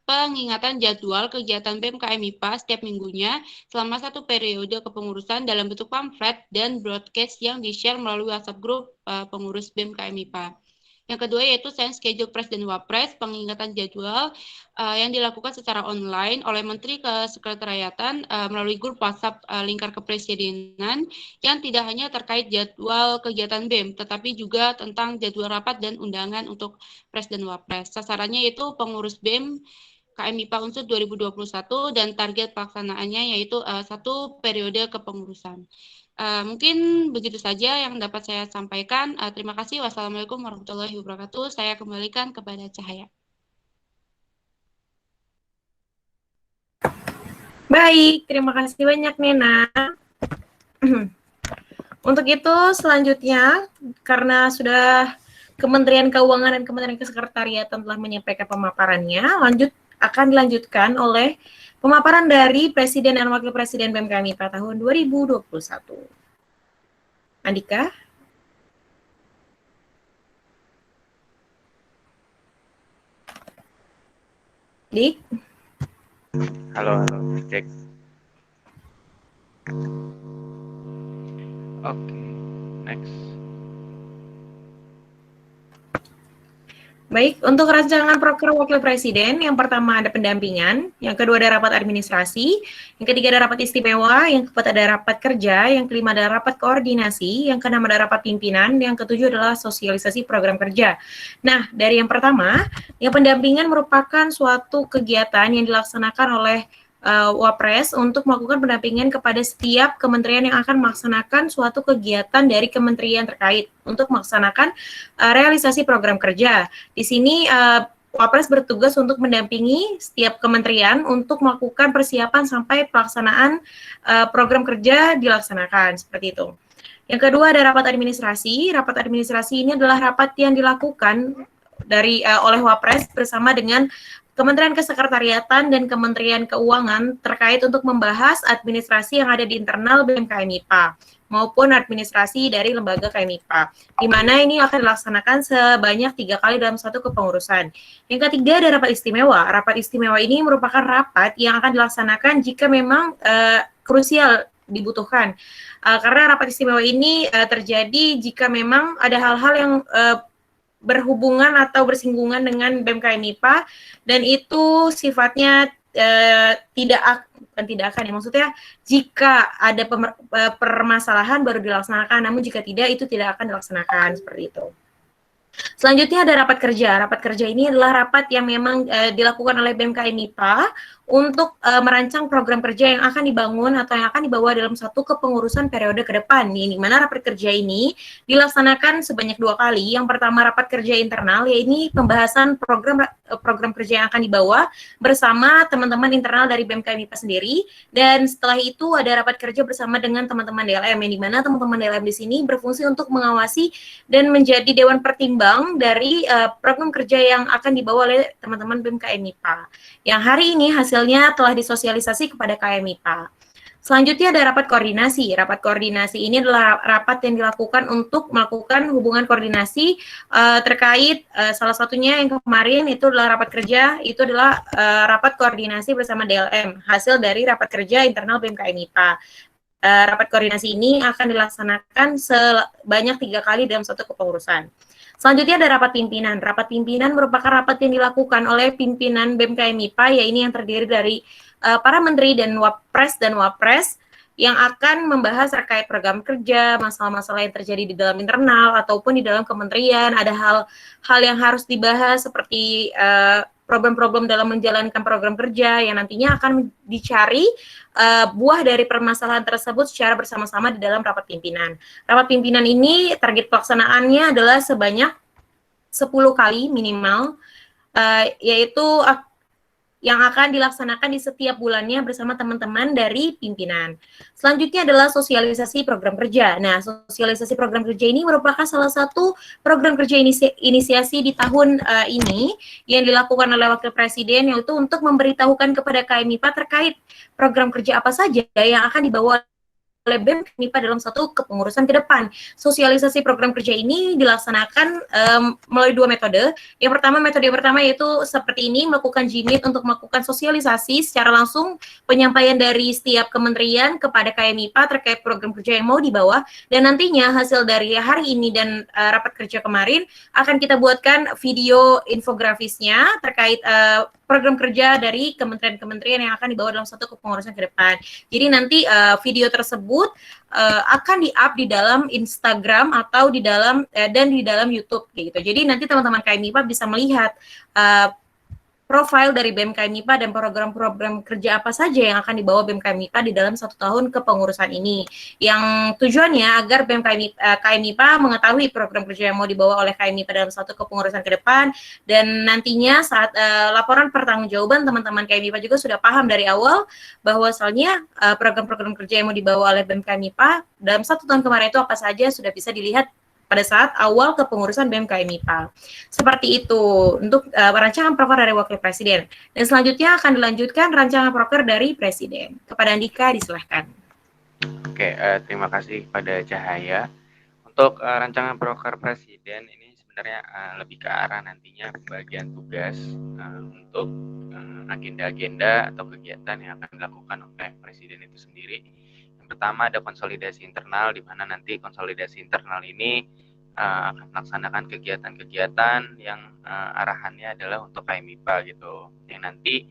pengingatan jadwal kegiatan BMKM MIPA setiap minggunya selama satu periode kepengurusan dalam bentuk pamflet dan broadcast yang di-share melalui WhatsApp grup pengurus BMKM MIPA. Yang kedua yaitu Science Schedule Pres dan Wapres, pengingatan jadwal yang dilakukan secara online oleh Menteri Kesekretariatan melalui grup WhatsApp Lingkar Kepresidenan yang tidak hanya terkait jadwal kegiatan BEM, tetapi juga tentang jadwal rapat dan undangan untuk Pres dan Wapres. Sasarannya yaitu pengurus BEM KMIPA Unsur 2021 dan target pelaksanaannya yaitu satu periode kepengurusan. Mungkin begitu saja yang dapat saya sampaikan. Terima kasih. Wassalamualaikum warahmatullahi wabarakatuh. Saya kembalikan kepada Cahaya. Baik, terima kasih banyak Nena. Untuk itu selanjutnya, karena sudah Kementerian Keuangan dan Kementerian Kesekretariatan telah menyampaikan pemaparannya, akan dilanjutkan oleh pemaparan dari Presiden dan Wakil Presiden BMKM MIPA tahun 2021. Andika? Dik? Halo, cek. Oke, next. Baik, untuk rancangan proker Wakil Presiden, yang pertama ada pendampingan, yang kedua ada rapat administrasi, yang ketiga ada rapat istimewa, yang keempat ada rapat kerja, yang kelima ada rapat koordinasi, yang keenam ada rapat pimpinan, yang ketujuh adalah sosialisasi program kerja. Nah, dari yang pertama, yang pendampingan merupakan suatu kegiatan yang dilaksanakan oleh Wapres untuk melakukan pendampingan kepada setiap kementerian yang akan melaksanakan suatu kegiatan dari kementerian terkait untuk melaksanakan realisasi program kerja. Di sini Wapres bertugas untuk mendampingi setiap kementerian untuk melakukan persiapan sampai pelaksanaan program kerja dilaksanakan, seperti itu. Yang kedua ada rapat administrasi. Rapat administrasi ini adalah rapat yang dilakukan oleh Wapres bersama dengan Kementerian Kesekretariatan dan Kementerian Keuangan terkait untuk membahas administrasi yang ada di internal BMKM MIPA maupun administrasi dari lembaga KMIPA, di mana ini akan dilaksanakan sebanyak 3 kali dalam satu kepengurusan. Yang ketiga ada rapat istimewa. Rapat istimewa ini merupakan rapat yang akan dilaksanakan jika memang krusial dibutuhkan. Karena rapat istimewa ini terjadi jika memang ada hal-hal yang berhubungan atau bersinggungan dengan BMKM MIPA dan itu sifatnya tidak akan ya, maksudnya jika ada permasalahan baru dilaksanakan, namun jika tidak itu tidak akan dilaksanakan, seperti itu. Selanjutnya ada rapat kerja. Rapat kerja ini adalah rapat yang memang dilakukan oleh BMKM MIPA untuk merancang program kerja yang akan dibangun atau yang akan dibawa dalam satu kepengurusan periode ke depan. Di mana rapat kerja ini dilaksanakan sebanyak 2 kali. Yang pertama rapat kerja internal, yaitu pembahasan program kerja yang akan dibawa bersama teman-teman internal dari BMKM MIPA sendiri. Dan setelah itu ada rapat kerja bersama dengan teman-teman DLM, yang dimana teman-teman DLM di sini berfungsi untuk mengawasi dan menjadi dewan pertimbang dari program kerja yang akan dibawa oleh teman-teman BMKM MIPA. Yang hari ini hasilnya telah disosialisasi kepada KMIPA. Selanjutnya ada rapat koordinasi. Rapat koordinasi ini adalah rapat yang dilakukan untuk melakukan hubungan koordinasi terkait salah satunya yang kemarin itu adalah rapat kerja, itu adalah rapat koordinasi bersama DLM, hasil dari rapat kerja internal BMKM MIPA. Rapat koordinasi ini akan dilaksanakan sebanyak 3 kali dalam satu kepengurusan. Selanjutnya ada rapat pimpinan. Rapat pimpinan merupakan rapat yang dilakukan oleh pimpinan BMKM MIPA, yaitu yang terdiri dari para menteri dan Wapres yang akan membahas terkait program kerja, masalah-masalah yang terjadi di dalam internal ataupun di dalam kementerian. Ada hal yang harus dibahas seperti problem-problem dalam menjalankan program kerja yang nantinya akan dicari buah dari permasalahan tersebut secara bersama-sama di dalam rapat pimpinan. Rapat pimpinan ini target pelaksanaannya adalah sebanyak 10 kali minimal, yaitu yang akan dilaksanakan di setiap bulannya bersama teman-teman dari pimpinan. Selanjutnya adalah sosialisasi program kerja. Nah, sosialisasi program kerja ini merupakan salah satu program kerja inisiasi di tahun ini yang dilakukan oleh Wakil Presiden, yaitu untuk memberitahukan kepada KMIPA terkait program kerja apa saja yang akan dibawa oleh BEM KMIPA dalam satu kepengurusan ke depan. Sosialisasi program kerja ini dilaksanakan melalui dua metode. Metode yang pertama yaitu seperti ini, melakukan G-Meet untuk melakukan sosialisasi secara langsung penyampaian dari setiap kementerian kepada KMIPA terkait program kerja yang mau dibawa, dan nantinya hasil dari hari ini dan rapat kerja kemarin akan kita buatkan video infografisnya terkait program kerja dari kementerian-kementerian yang akan dibawa dalam satu kepengurusan ke depan. Jadi nanti video tersebut akan di-up di dalam Instagram atau di dalam dan di dalam YouTube gitu. Jadi nanti teman-teman KMIPA bisa melihat profil dari BEM KMIPA dan program-program kerja apa saja yang akan dibawa BEM KMIPA di dalam 1 tahun kepengurusan ini. Yang tujuannya agar BEM KMIPA mengetahui program kerja yang mau dibawa oleh KMIPA dalam satu kepengurusan ke depan, dan nantinya saat laporan pertanggungjawaban teman-teman KMIPA juga sudah paham dari awal bahwasalnya program-program kerja yang mau dibawa oleh BEM KMIPA dalam 1 tahun kemarin itu apa saja sudah bisa dilihat pada saat awal kepengurusan BEM KMIPA. Seperti itu untuk rancangan proker dari Wakil Presiden. Dan selanjutnya akan dilanjutkan rancangan proker dari Presiden. Kepada Andika disilahkan. Oke, terima kasih pada Cahaya. Untuk rancangan proker Presiden ini sebenarnya lebih ke arah nantinya pembagian tugas untuk agenda-agenda atau kegiatan yang akan dilakukan oleh Presiden itu sendiri. Pertama ada konsolidasi internal, di mana nanti konsolidasi internal ini akan melaksanakan kegiatan-kegiatan yang arahannya adalah untuk KMIPA gitu, yang nanti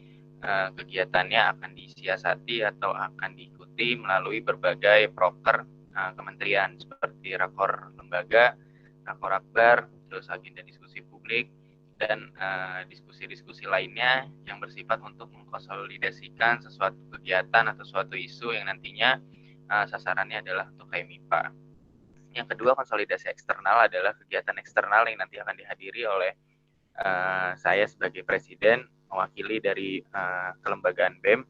kegiatannya akan disiasati atau akan diikuti melalui berbagai proker kementerian seperti rakor lembaga, rakor akbar, terus agenda diskusi publik, dan diskusi-diskusi lainnya yang bersifat untuk mengkonsolidasikan sesuatu kegiatan atau suatu isu yang nantinya sasarannya adalah untuk KMIPA. Yang kedua, konsolidasi eksternal adalah kegiatan eksternal yang nanti akan dihadiri oleh saya sebagai Presiden mewakili dari kelembagaan BEM,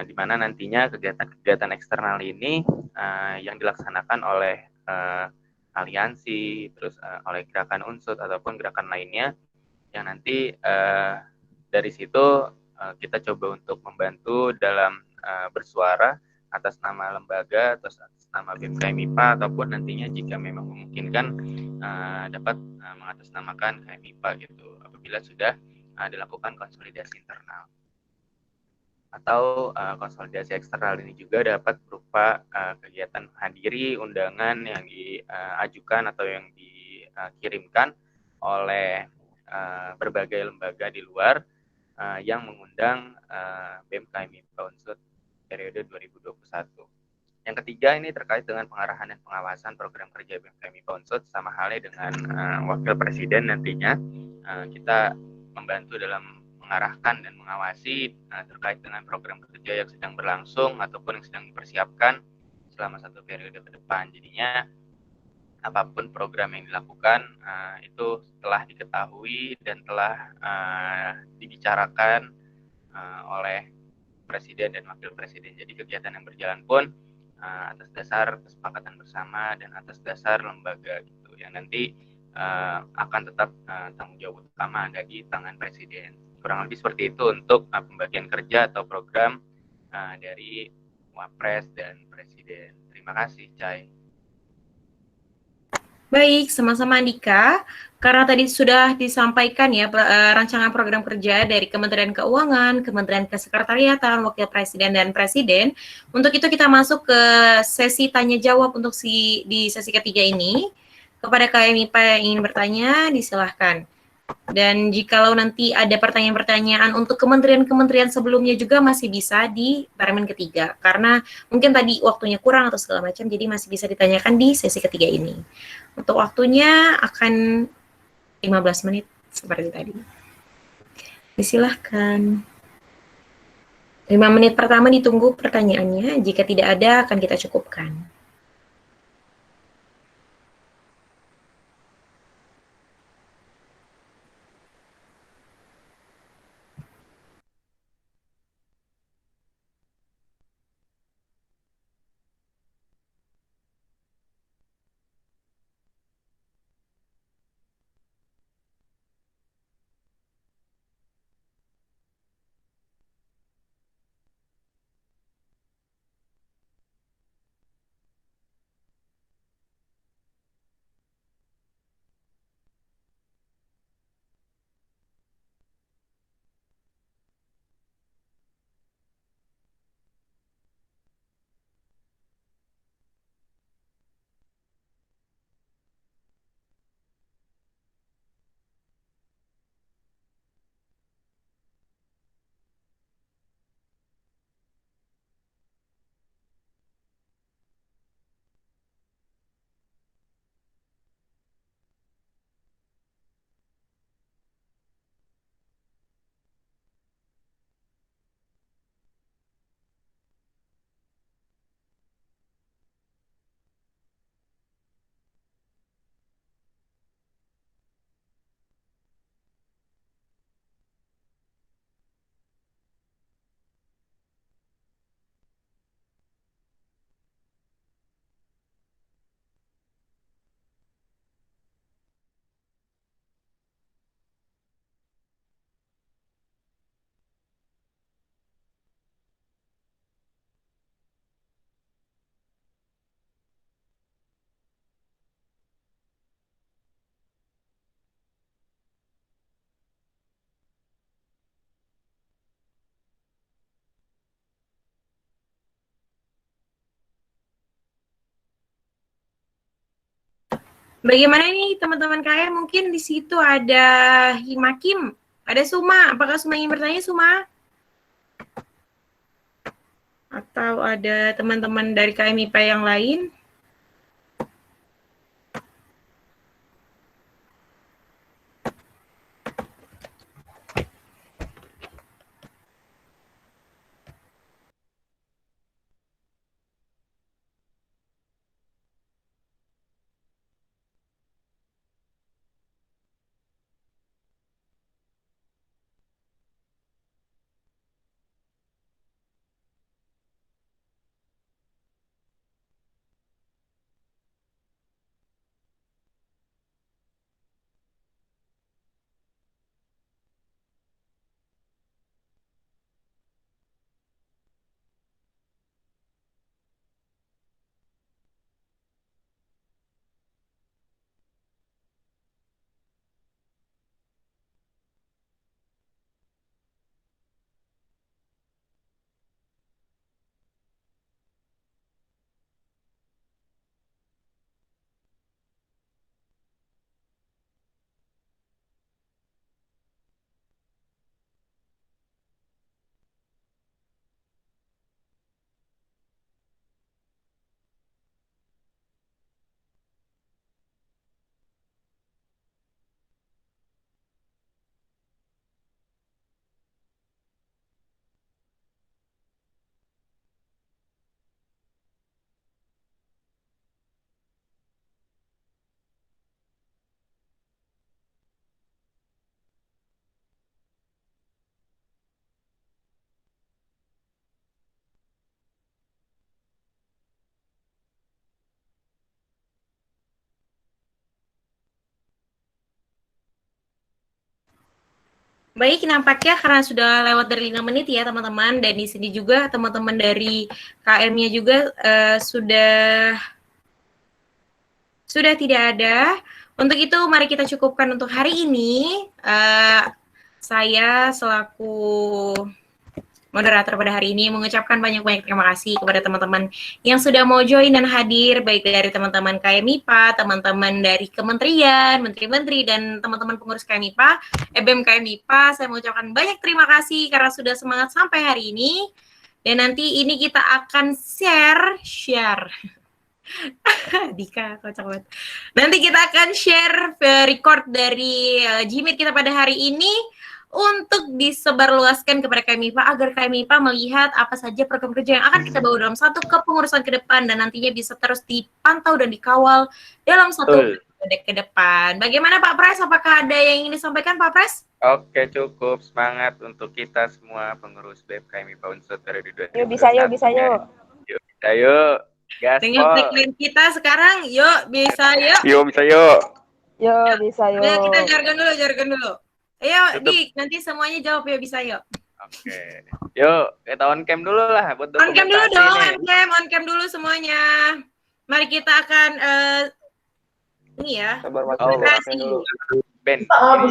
di mana nantinya kegiatan-kegiatan eksternal ini yang dilaksanakan oleh aliansi, terus oleh gerakan unsur ataupun gerakan lainnya, yang nanti dari situ kita coba untuk membantu dalam bersuara atas nama lembaga, atas nama BEM KMIPA, ataupun nantinya jika memang memungkinkan dapat mengatasnamakan KMIPA gitu, apabila sudah dilakukan konsolidasi internal. Atau konsolidasi eksternal ini juga dapat berupa kegiatan menghadiri undangan yang diajukan atau yang dikirimkan oleh berbagai lembaga di luar yang mengundang BEM KMIPA Unsur periode 2021. Yang ketiga ini terkait dengan pengarahan dan pengawasan program kerja BEM KMIPA Unsur, sama halnya dengan Wakil Presiden nantinya kita membantu dalam mengarahkan dan mengawasi terkait dengan program kerja yang sedang berlangsung ataupun yang sedang dipersiapkan selama 1 periode ke depan. Jadinya apapun program yang dilakukan itu telah diketahui dan telah dibicarakan oleh Presiden dan Wakil Presiden. Jadi kegiatan yang berjalan pun atas dasar kesepakatan bersama dan atas dasar lembaga gitu, yang nanti akan tetap tanggung jawab utama ada di tangan Presiden. Kurang lebih seperti itu untuk pembagian kerja atau program dari Wapres dan Presiden. Terima kasih, Cai. Baik, sama-sama Andika. Karena tadi sudah disampaikan ya rancangan program kerja dari Kementerian Keuangan, Kementerian Kesekretariatan, Wakil Presiden dan Presiden. Untuk itu kita masuk ke sesi tanya jawab untuk di sesi ketiga ini. Kepada KMIPA yang ingin bertanya, disilahkan. Dan jikalau nanti ada pertanyaan-pertanyaan untuk kementerian-kementerian sebelumnya juga masih bisa di parlemen ketiga. Karena mungkin tadi waktunya kurang atau segala macam, jadi masih bisa ditanyakan di sesi ketiga ini. Untuk waktunya akan 15 menit seperti tadi. Disilahkan. 5 menit pertama ditunggu pertanyaannya. Jika tidak ada, akan kita cukupkan. Bagaimana nih teman-teman KM? Mungkin di situ ada Himakim, ada Suma. Apakah Suma ingin bertanya, Suma? Atau ada teman-teman dari KM IPA yang lain? Baik, nampaknya karena sudah lewat dari 5 menit ya teman-teman, dan di sini juga teman-teman dari KM-nya juga sudah tidak ada. Untuk itu mari kita cukupkan untuk hari ini. Saya selaku moderator pada hari ini mengucapkan banyak-banyak terima kasih kepada teman-teman yang sudah mau join dan hadir, baik dari teman-teman KM IPA, teman-teman dari kementerian, menteri-menteri, dan teman-teman pengurus KM IPA, BEM KM IPA. Saya mengucapkan banyak terima kasih karena sudah semangat sampai hari ini. Dan nanti ini kita akan share. Dika, kocak banget. Nanti kita akan share record dari Gmeet kita pada hari ini untuk disebarluaskan kepada KMIPA agar KMIPA melihat apa saja program kerja yang akan kita bawa dalam satu kepengurusan ke depan dan nantinya bisa terus dipantau dan dikawal dalam satu periode ke depan. Bagaimana Pak Pres? Apakah ada yang ingin disampaikan Pak Pres? Oke, cukup semangat untuk kita semua pengurus BEM KMIPA Unsur periode 2021. Yuk, bisa yuk, bisa yuk. Yuk, bisa yuk. Dengan Gaspol. tagline kita sekarang, yuk bisa yuk. Yuk, bisa yuk. Yuk, bisa yuk. Ayo kita jargon dulu. Ayo, Tutup. Dik, nanti semuanya jawab yuk bisa yuk. Oke. Yuk, kita on cam dulu lah buat On cam dulu dokumentasi dong, nih. on cam dulu semuanya. Mari kita akan ini ya. Presentasi. Ben. On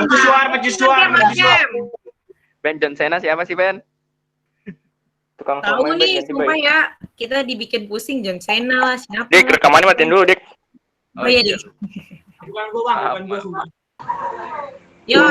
cam. Ben John Cena siapa sih, Ben? Tukang Tahu somai, Ben, nih, ganti, sumpah Bay. ya. Kita dibikin pusing John Cena lah, siapa? Dik, rekamannya matiin dulu, Dik. Oh iya, Dik. Bukan gua, Bang. Yo,